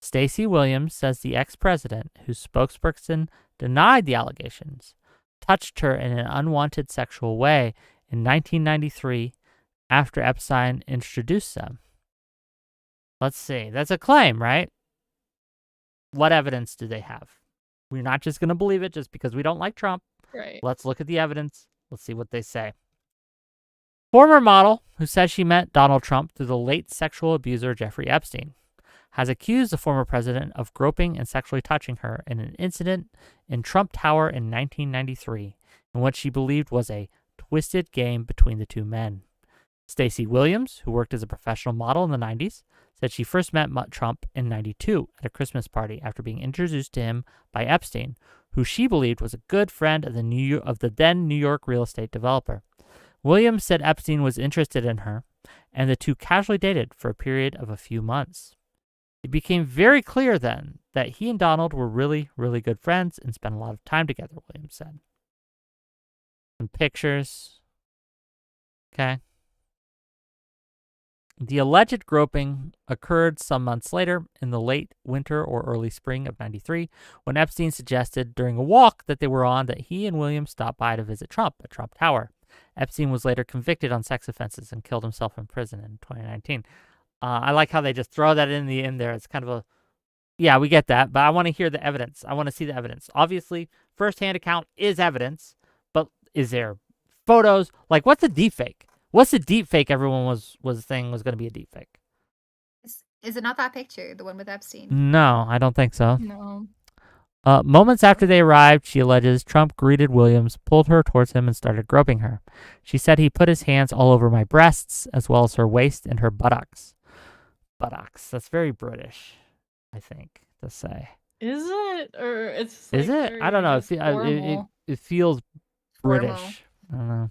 Stacey Williams says the ex-president, whose spokesperson denied the allegations, touched her in an unwanted sexual way in 1993 after Epstein introduced them. Let's see. That's a claim, right? What evidence do they have? We're not just going to believe it just because we don't like Trump. Right. Let's look at the evidence. Let's see what they say. Former model, who says she met Donald Trump through the late sexual abuser Jeffrey Epstein, has accused the former president of groping and sexually touching her in an incident in Trump Tower in 1993, in what she believed was a twisted game between the two men. Stacey Williams, who worked as a professional model in the 90s, said she first met Trump in 92 at a Christmas party after being introduced to him by Epstein, who she believed was a good friend of the then New York real estate developer. Williams said Epstein was interested in her, and the two casually dated for a period of a few months. It became very clear then that he and Donald were really, really good friends and spent a lot of time together, Williams said. Some pictures. Okay. The alleged groping occurred some months later in the late winter or early spring of 93, when Epstein suggested during a walk that they were on that he and Williams stop by to visit Trump at Trump Tower. Epstein was later convicted on sex offenses and killed himself in prison in 2019. I like how they just throw that in there. It's kind of a, yeah, we get that, but I want to hear the evidence. I want to see the evidence. Obviously, firsthand account is evidence, but is there photos? Like, what's a deepfake? What's the deepfake everyone was saying was going to be a deepfake? Is it not that picture, the one with Epstein? No, I don't think so. No. Moments after they arrived, she alleges, Trump greeted Williams, pulled her towards him, and started groping her. She said he put his hands all over my breasts, as well as her waist and her buttocks. Buttocks. That's very British, I think, to say. Is it? Or it's Is like it? I don't know. It feels British. Formal. I don't know.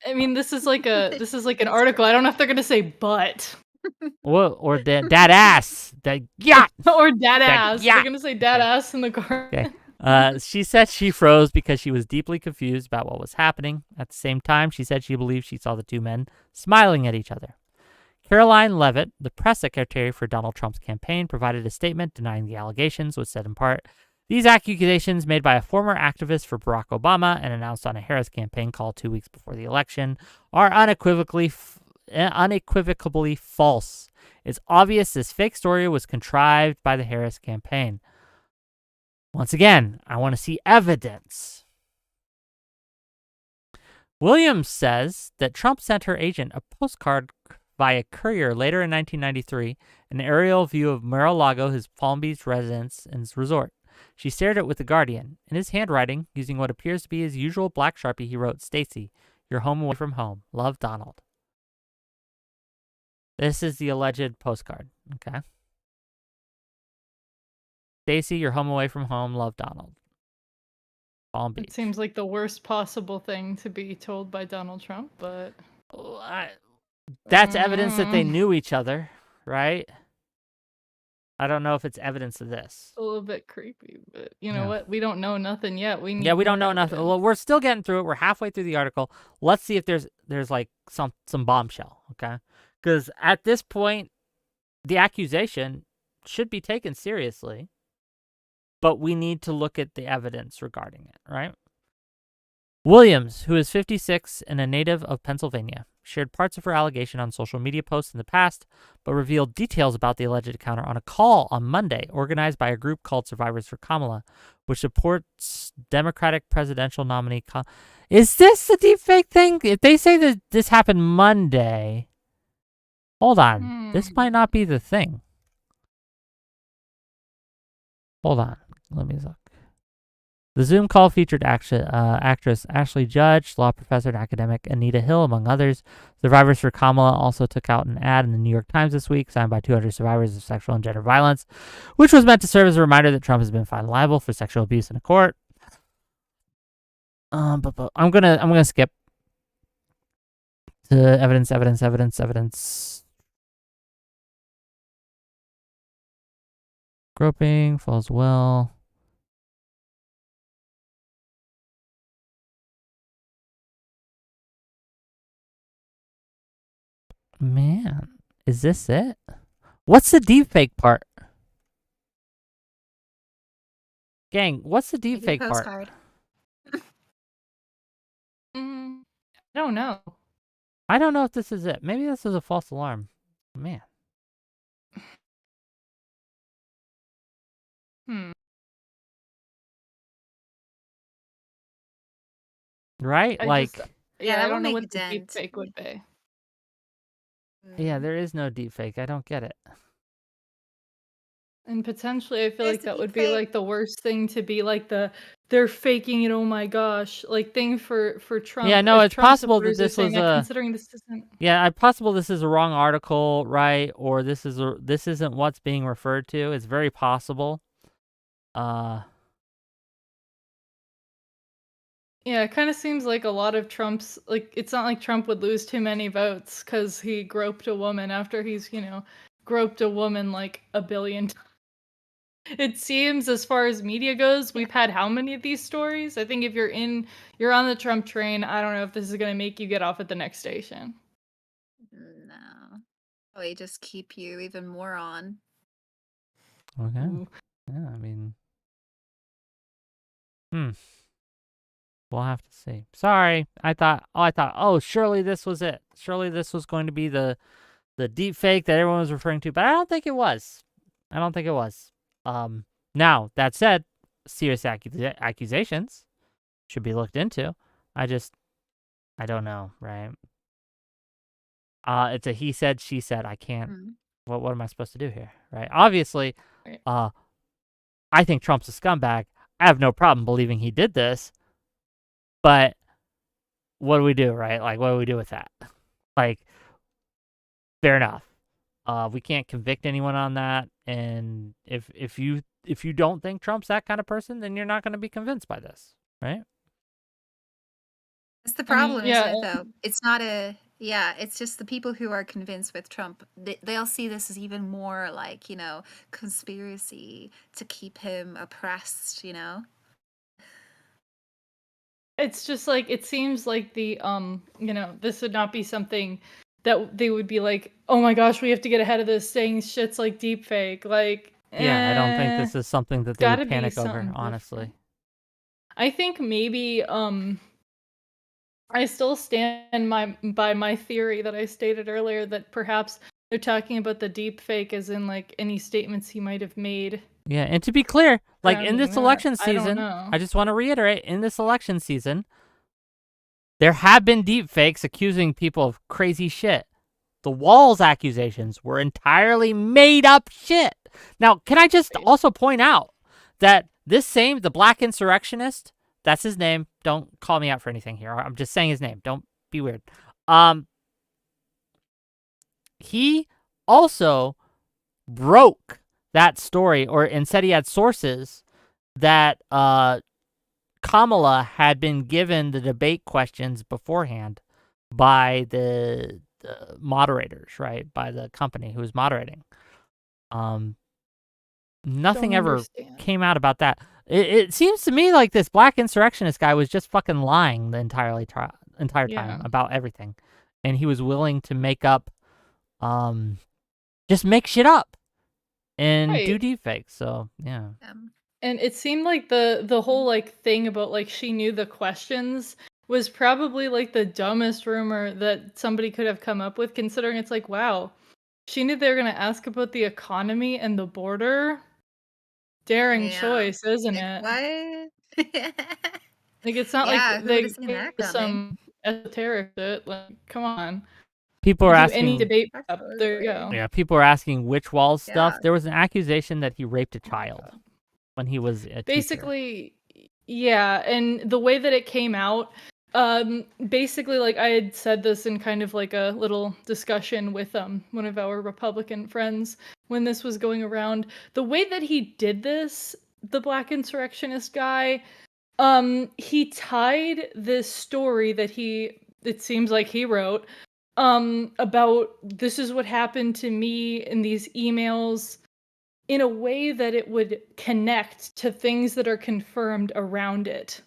I mean, this is like an article. I don't know if they're gonna say butt. Or dad ass. Yeah. Or dad ass. Yeah. They're gonna say dad ass in the car. Okay. She said she froze because she was deeply confused about what was happening. At the same time, she said she believed she saw the two men smiling at each other. Caroline Leavitt, the press secretary for Donald Trump's campaign, provided a statement denying the allegations, which said in part, "These accusations made by a former activist for Barack Obama and announced on a Harris campaign call 2 weeks before the election are unequivocally false. It's obvious this fake story was contrived by the Harris campaign." Once again, I want to see evidence. Williams says that Trump sent her agent a postcard via courier later in 1993, an aerial view of Mar-a-Lago, his Palm Beach residence and his resort. She shared it with The Guardian. In his handwriting, using what appears to be his usual black Sharpie, he wrote, "Stacey, you're home away from home. Love, Donald." This is the alleged postcard, okay? "Stacey, you're home away from home. Love, Donald. Palm Beach." It seems like the worst possible thing to be told by Donald Trump, but... That's evidence that they knew each other, right? I don't know if it's evidence of this. A little bit creepy, but you know what? We don't know nothing yet. We don't know nothing. Well, we're still getting through it. We're halfway through the article. Let's see if there's like some bombshell, okay? Because at this point, the accusation should be taken seriously, but we need to look at the evidence regarding it, right? Williams, who is 56 and a native of Pennsylvania, shared parts of her allegation on social media posts in the past, but revealed details about the alleged encounter on a call on Monday organized by a group called Survivors for Kamala, which supports Democratic presidential nominee. Is this the deepfake thing? If they say that this happened Monday, hold on. This might not be the thing. Hold on. Let me look. The Zoom call featured actress Ashley Judge, law professor and academic Anita Hill, among others. Survivors for Kamala also took out an ad in the New York Times this week, signed by 200 survivors of sexual and gender violence, which was meant to serve as a reminder that Trump has been found liable for sexual abuse in a court. But I'm gonna skip to evidence. Groping falls well. Man, is this it? What's the deepfake part? Gang, what's the deepfake part? Postcard. I don't know. I don't know if this is it. Maybe this is a false alarm. Man. Right? I that don't know won't what the make a dent. deepfake would be. Yeah, there is no deepfake. I don't get it. And potentially, I feel There's like the that would be deepfake. like the worst thing to be like they're faking it. Oh my gosh, like thing for Trump. Yeah, no, if it's Trump possible that supporters are this was saying that, a. considering this isn't. Yeah, possible this is a wrong article, right? Or this isn't what's being referred to. It's very possible. Yeah, it kind of seems like a lot of Trump's, like, it's not like Trump would lose too many votes because he groped a woman after he's, groped a woman like a billion times. It seems, as far as media goes, we've had how many of these stories? I think if you're on the Trump train, I don't know if this is going to make you get off at the next station. No. Probably just keep you even more on. Okay. Ooh. Yeah, I mean. We'll have to see. Sorry. I thought, surely this was it. Surely this was going to be the deep fake that everyone was referring to, but I don't think it was. Now, that said, serious accusations should be looked into. I don't know, right? It's a he said, she said. I can't. What am I supposed to do here, right? Obviously, Right. I think Trump's a scumbag. I have no problem believing he did this. But what do we do, right? Like, what do we do with that? Like, fair enough. We can't convict anyone on that. And if you don't think Trump's that kind of person, then you're not going to be convinced by this, right? That's the problem, isn't it, yeah. though? It's not it's just the people who are convinced with Trump, they'll see this as even more like, conspiracy to keep him oppressed, It's just like, it seems like the this would not be something that they would be like, oh my gosh, we have to get ahead of this, saying shit's like deep fake. Like, Yeah, I don't think this is something that they would panic over, honestly. Different. I think maybe I still stand by my theory that I stated earlier, that perhaps they're talking about the deep fake as in like any statements he might have made. Yeah, and to be clear, like in this election I don't season, know. I just want to reiterate, in this election season, there have been deep fakes accusing people of crazy shit. The Walls accusations were entirely made up shit. Now, can I just also point out that the black insurrectionist, that's his name. Don't call me out for anything here. I'm just saying his name. Don't be weird. He also broke that story and said he had sources that Kamala had been given the debate questions beforehand by the moderators, right? By the company who was moderating. Nothing ever came out about that. It seems to me like this black insurrectionist guy was just fucking lying the entire time about everything. And he was willing to make up, just make shit up and do deepfakes. So, yeah. And it seemed like the whole like thing about like she knew the questions was probably like the dumbest rumor that somebody could have come up with, considering it's like, wow, she knew they were going to ask about the economy and the border. Daring Yeah. choice, isn't Like, it? what? Like, it's not like Yeah, who would have they seen gave that coming? some esoteric shit. Like, come on. People You are do any asking, debate prep. There you Absolutely. go. yeah, people are asking which Walls stuff. Yeah. There was an accusation that he raped a Oh my child God. when he was a teacher. Basically, yeah, and the way that it came out, basically, like, I had said this in kind of like a little discussion with one of our Republican friends when this was going around. The way that he did this, the black insurrectionist guy, he tied this story that it seems like he wrote, about this is what happened to me in these emails, in a way that it would connect to things that are confirmed around it.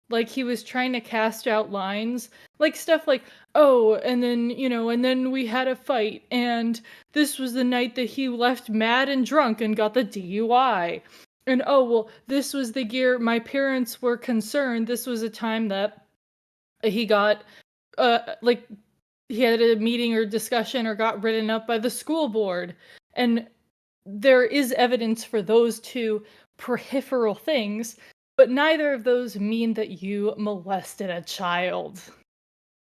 Like, he was trying to cast out lines, like stuff like, oh, and then, and then we had a fight, and this was the night that he left mad and drunk and got the DUI. And oh, well, this was the year my parents were concerned. This was a time that he got, like, he had a meeting or discussion or got written up by the school board. And there is evidence for those two peripheral things, but neither of those mean that you molested a child.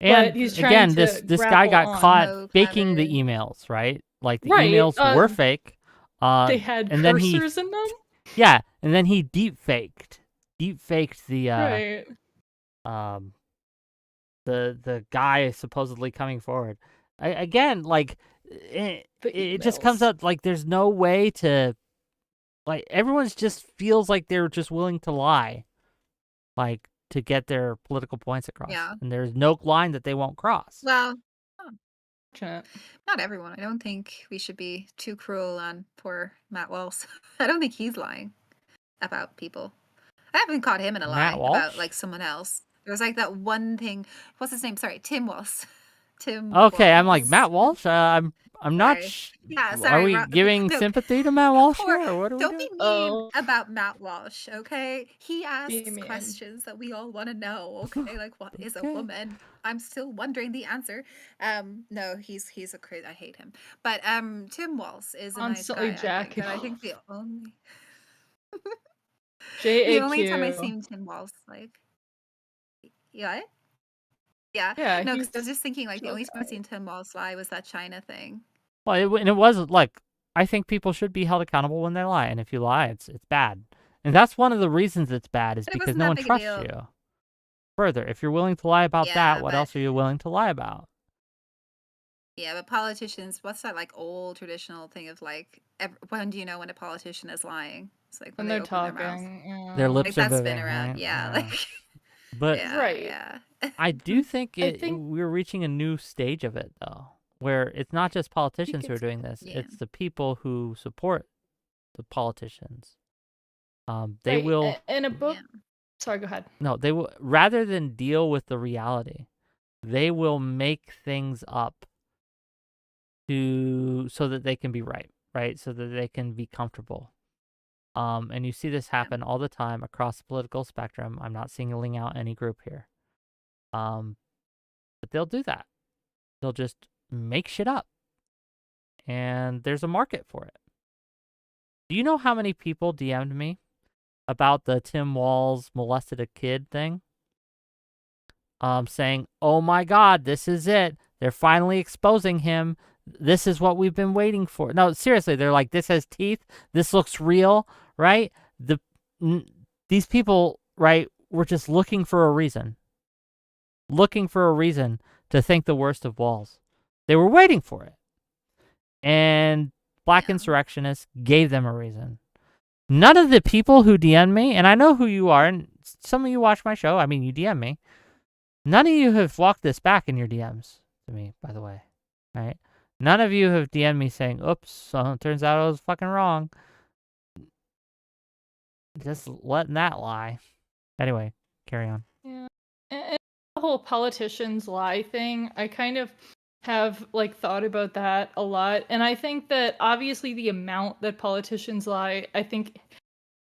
But And he's trying again, this to this guy grapple got on. caught So faking the clever. emails, right? Like the Right. emails were fake. They had And then he, cursors in them. yeah, and then he deep faked the Right. um the guy supposedly coming forward. Again, like The it just comes emails. out like there's no way to, like, everyone's just feels like they're just willing to lie, like, to get their political points across, Yeah. and there's no line that they won't cross. Well, Fortunate. not everyone. I don't think we should be too cruel on poor Matt Walsh. I don't think he's lying about people. I haven't caught him in a Matt lie about Walsh. like someone else. There was like that one thing. What's his name? Sorry, Tim Walsh. Tim Okay, I'm like Walsh. Matt Walsh. I'm not. Sorry. Yeah, Are sorry. we giving No, sympathy to Matt Walsh poor. here, or what are we Don't doing? be mean Oh, about Matt Walsh, okay? He be asks mean. questions that we all want to know, okay? Like, what is a Okay. woman? I'm still wondering the answer. No, he's a crazy. I hate him. But Tim Walsh is a nice Constantly guy, I think. jacking And I think the only time I JAQ. seen Tim Walsh, like, yeah. Yeah, Yeah, no, he's because I was just thinking, like, the chill only time I've guy. seen Tim Walsh lie was that China thing. Well, and it was like, I think people should be held accountable when they lie, and if you lie, it's bad, and that's one of the reasons it's bad is But it because wasn't no that one big a trusts deal. you. Further, if you're willing to lie about that, Yeah, what but else are you willing to lie about? politicians, what's that like old traditional thing of like, when do you know when a politician is lying? It's like when When they they're open their mouth. talking. Their Yeah. Like lips are that's been moving, around. right? Yeah, Yeah. like But yeah, Right. yeah. I do think I think we're reaching a new stage of it, though, where it's not just politicians who are it's doing this; Yeah. it's the people who support the politicians. They right. will In a book. Yeah. Sorry, go ahead. no, they will, rather than deal with the reality, they will make things up so that they can be right, so that they can be comfortable. And you see this happen all the time across the political spectrum. I'm not singling out any group here. But they'll do that. They'll just make shit up. And there's a market for it. Do you know how many people DM'd me about the Tim Walls molested a kid thing? Saying, oh my God, this is it. They're finally exposing him. This is what we've been waiting for. No, seriously, they're like, this has teeth. This looks real, right? These people, right, were just looking for a reason. Looking for a reason to think the worst of Walls. They were waiting for it. And black insurrectionists gave them a reason. None of the people who DM me, and I know who you are, and some of you watch my show, I mean, you DM me. None of you have walked this back in your DMs to me, by the way, right? None of you have DM'd me saying, oops, turns out I was fucking wrong. Just letting that lie. Anyway, carry on. Yeah. And the whole politicians lie thing, I kind of have like thought about that a lot. And I think that obviously the amount that politicians lie, I think,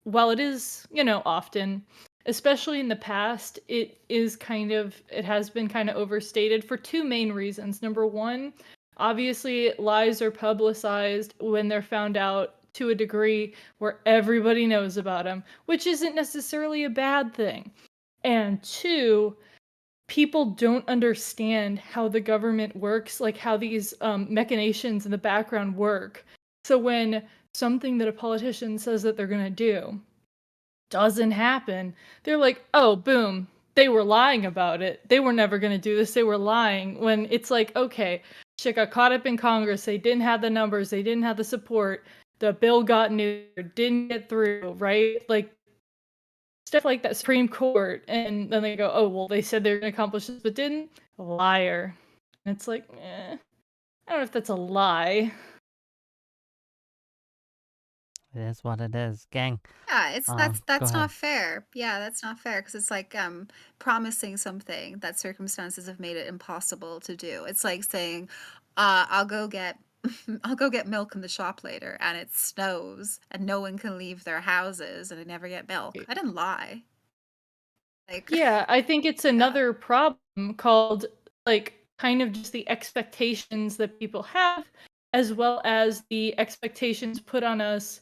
while it is, often, especially in the past, it has been kind of overstated for two main reasons. Number one, obviously lies are publicized when they're found out to a degree where everybody knows about them, which isn't necessarily a bad thing. And two, people don't understand how the government works, like how these machinations in the background work. So when something that a politician says that they're going to do doesn't happen, they're like, oh, boom, they were lying about it. They were never going to do this. They were lying. When it's like, okay, shit got caught up in Congress. They didn't have the numbers. They didn't have the support. The bill got new, didn't get through, right? Like, stuff like that, Supreme Court, and then they go, oh, well, they said they were going to accomplish this, but didn't. A liar. And it's like, I don't know if that's a lie. It is what it is, gang. Yeah, Go that's ahead. not fair. Yeah, that's not fair because it's like promising something that circumstances have made it impossible to do. It's like saying, I'll go get I'll go get milk in the shop later, and it snows and no one can leave their houses and I never get milk. I didn't lie. Like, Yeah, I think it's another problem called, like, kind of just the expectations that people have, as well as the expectations put on us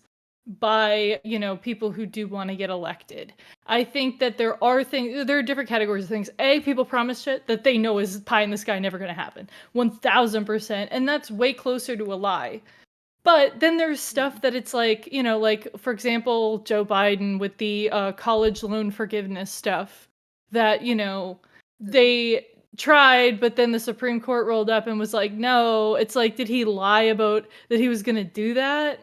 by, people who do want to get elected. I think that there are different categories of things. People promise shit that they know is pie in the sky, never going to happen. 1000%. And that's way closer to a lie. But then there's stuff that it's like, like, for example, Joe Biden with the college loan forgiveness stuff that, they tried, but then the Supreme Court rolled up and was like, no. It's like, did he lie about that he was going to do that?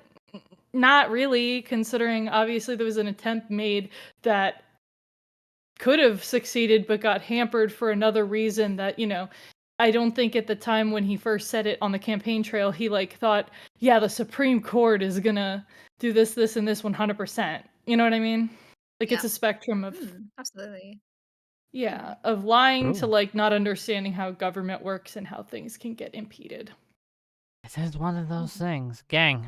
Not really, considering obviously there was an attempt made that could have succeeded but got hampered for another reason that, I don't think at the time when he first said it on the campaign trail, he thought, yeah, the Supreme Court is gonna do this, and this 100%. You know what I mean? Like, it's a spectrum of, absolutely. yeah, of lying True. to not understanding how government works and how things can get impeded. It is one of those things. Gang,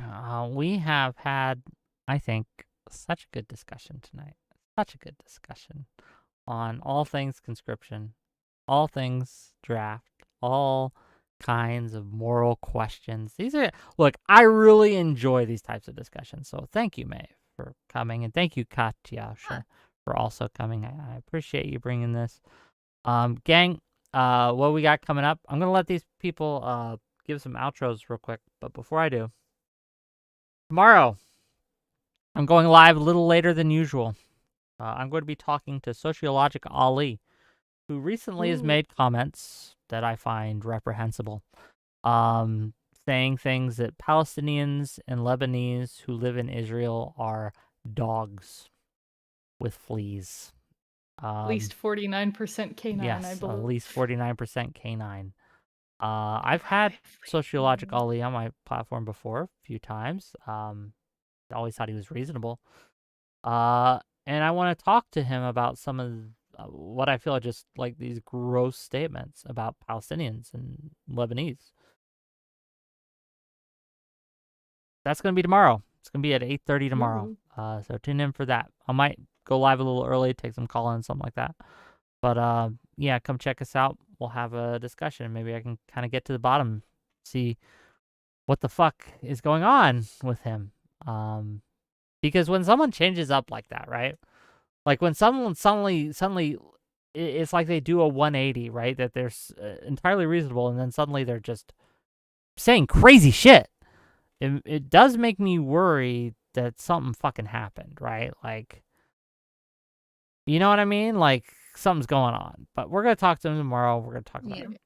we have had, I think, such a good discussion tonight. Such a good discussion on all things conscription, all things draft, all kinds of moral questions. Look, I really enjoy these types of discussions. So thank you, Mae, for coming. And thank you, Katya, for also coming. I appreciate you bringing this. Gang, what we got coming up? I'm going to let these people give some outros real quick. But before I do, tomorrow, I'm going live a little later than usual. I'm going to be talking to Sociologic Ali, who recently has made comments that I find reprehensible, saying things that Palestinians and Lebanese who live in Israel are dogs with fleas. At least 49% canine, yes, I believe. At least 49% canine. I've had Sociologic Ali on my platform before a few times. I always thought he was reasonable. And I want to talk to him about some of what I feel are just like these gross statements about Palestinians and Lebanese. That's going to be tomorrow. It's going to be at 8:30 tomorrow. So tune in for that. I might go live a little early, take some call-ins, something like that. But yeah, come check us out. We'll have a discussion. Maybe I can kind of get to the bottom, see what the fuck is going on with him. Because when someone changes up like that, right? Like when someone suddenly, it's like they do a 180, right? That they're entirely reasonable, and then suddenly they're just saying crazy shit. It does make me worry that something fucking happened, right? Like, you know what I mean? Like something's going on. But we're gonna talk to him tomorrow. We're gonna talk about it.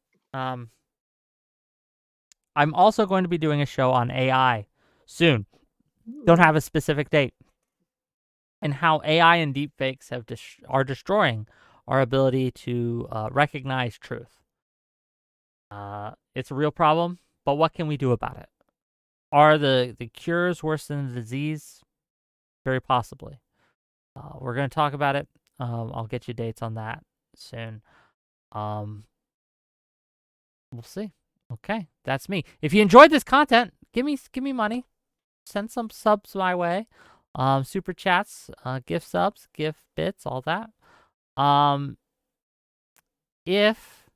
I'm also going to be doing a show on AI soon. Don't have a specific date. And how AI and deepfakes are destroying our ability to recognize truth. It's a real problem, but what can we do about it? Are the cures worse than the disease? Very possibly. We're going to talk about it. I'll get you dates on that soon. We'll see. Okay, that's me. If you enjoyed this content, give me money. Send some subs my way. Super chats, gift subs, gift bits, all that. If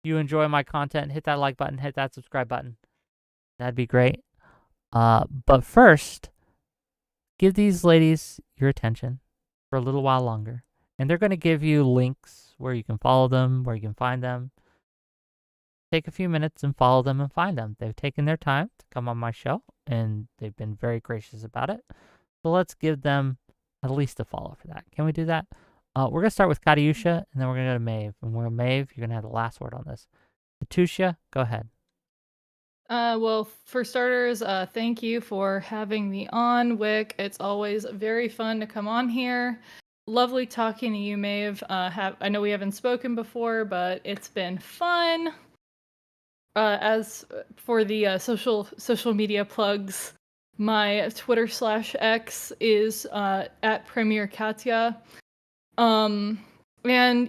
you enjoy my content, hit that like button, hit that subscribe button. That'd be great. But first, give these ladies your attention for a little while longer. And they're going to give you links where you can follow them, where you can find them. Take a few minutes and follow them and find them. They've taken their time to come on my show, and they've been very gracious about it. So let's give them at least a follow for that. Can we do that? We're going to start with Katiusha, and then we're going to go to Maeve. And Maeve, you're going to have the last word on this. Katiusha, go ahead. Well, for starters, thank you for having me on, Wick. It's always very fun to come on here. Lovely talking to you, Maeve. I know we haven't spoken before, but it's been fun. As for the social media plugs, my Twitter/X is at Premier Katya. And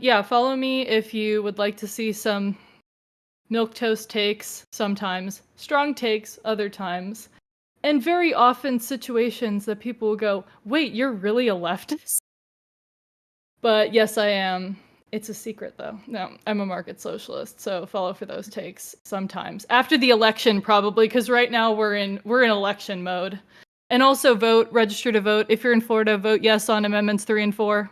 yeah, follow me if you would like to see some milquetoast takes sometimes, strong takes other times, and very often situations that people will go, "Wait, you're really a leftist?" But yes, I am. It's a secret, though. No, I'm a market socialist, so follow for those takes sometimes. After the election, probably, because right now we're in election mode. And also vote, register to vote. If you're in Florida, vote yes on amendments 3 and 4.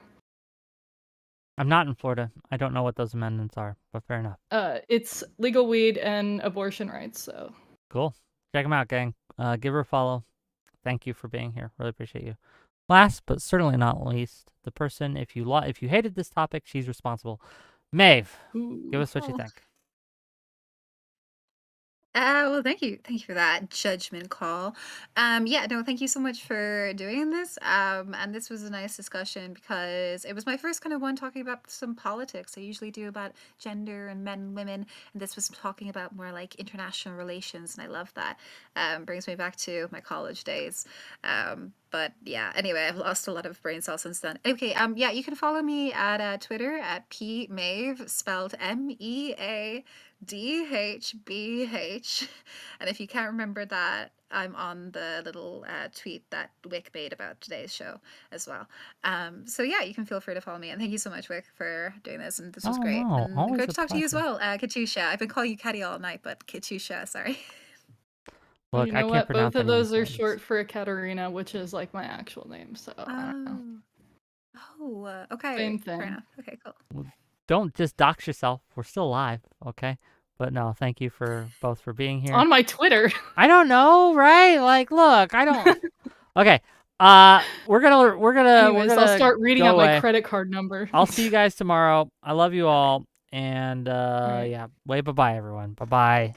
I'm not in Florida. I don't know what those amendments are, but fair enough. It's legal weed and abortion rights, so. Cool. Check them out, gang. Give her a follow. Thank you for being here. Really appreciate you. Last, but certainly not least, the person, if you hated this topic, she's responsible. Maeve, give us what you think. Well, thank you for that judgment call. Yeah, no, thank you so much for doing this. And this was a nice discussion because it was my first kind of one talking about some politics. I usually do about gender and men and women, and this was talking about more like international relations, and I love that. Brings me back to my college days. But yeah, anyway, I've lost a lot of brain cells since then. Okay, yeah, you can follow me at Twitter at pmaeve, spelled MEADHBH. And if you can't remember that, I'm on the little tweet that Wick made about today's show as well. So yeah, you can feel free to follow me. And thank you so much, Wick, for doing this. And this was great. No, and great to talk to you as well, Katusha. I've been calling you Katia all night, but Katusha, sorry. Look, You know I can't what? pronounce Both of those are names. short for Katerina, which is like my actual name. So I don't know. Okay. Same thing. Fair enough. Okay, cool. Don't just dox yourself. We're still live, okay? But no, thank you for being here. On my Twitter. I don't know, right? Like, look, I don't. Okay. We're gonna. Anyways, I'll start reading out my credit card number. I'll see you guys tomorrow. I love you all, and yeah, bye bye everyone. Bye bye.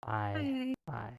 Bye. Bye.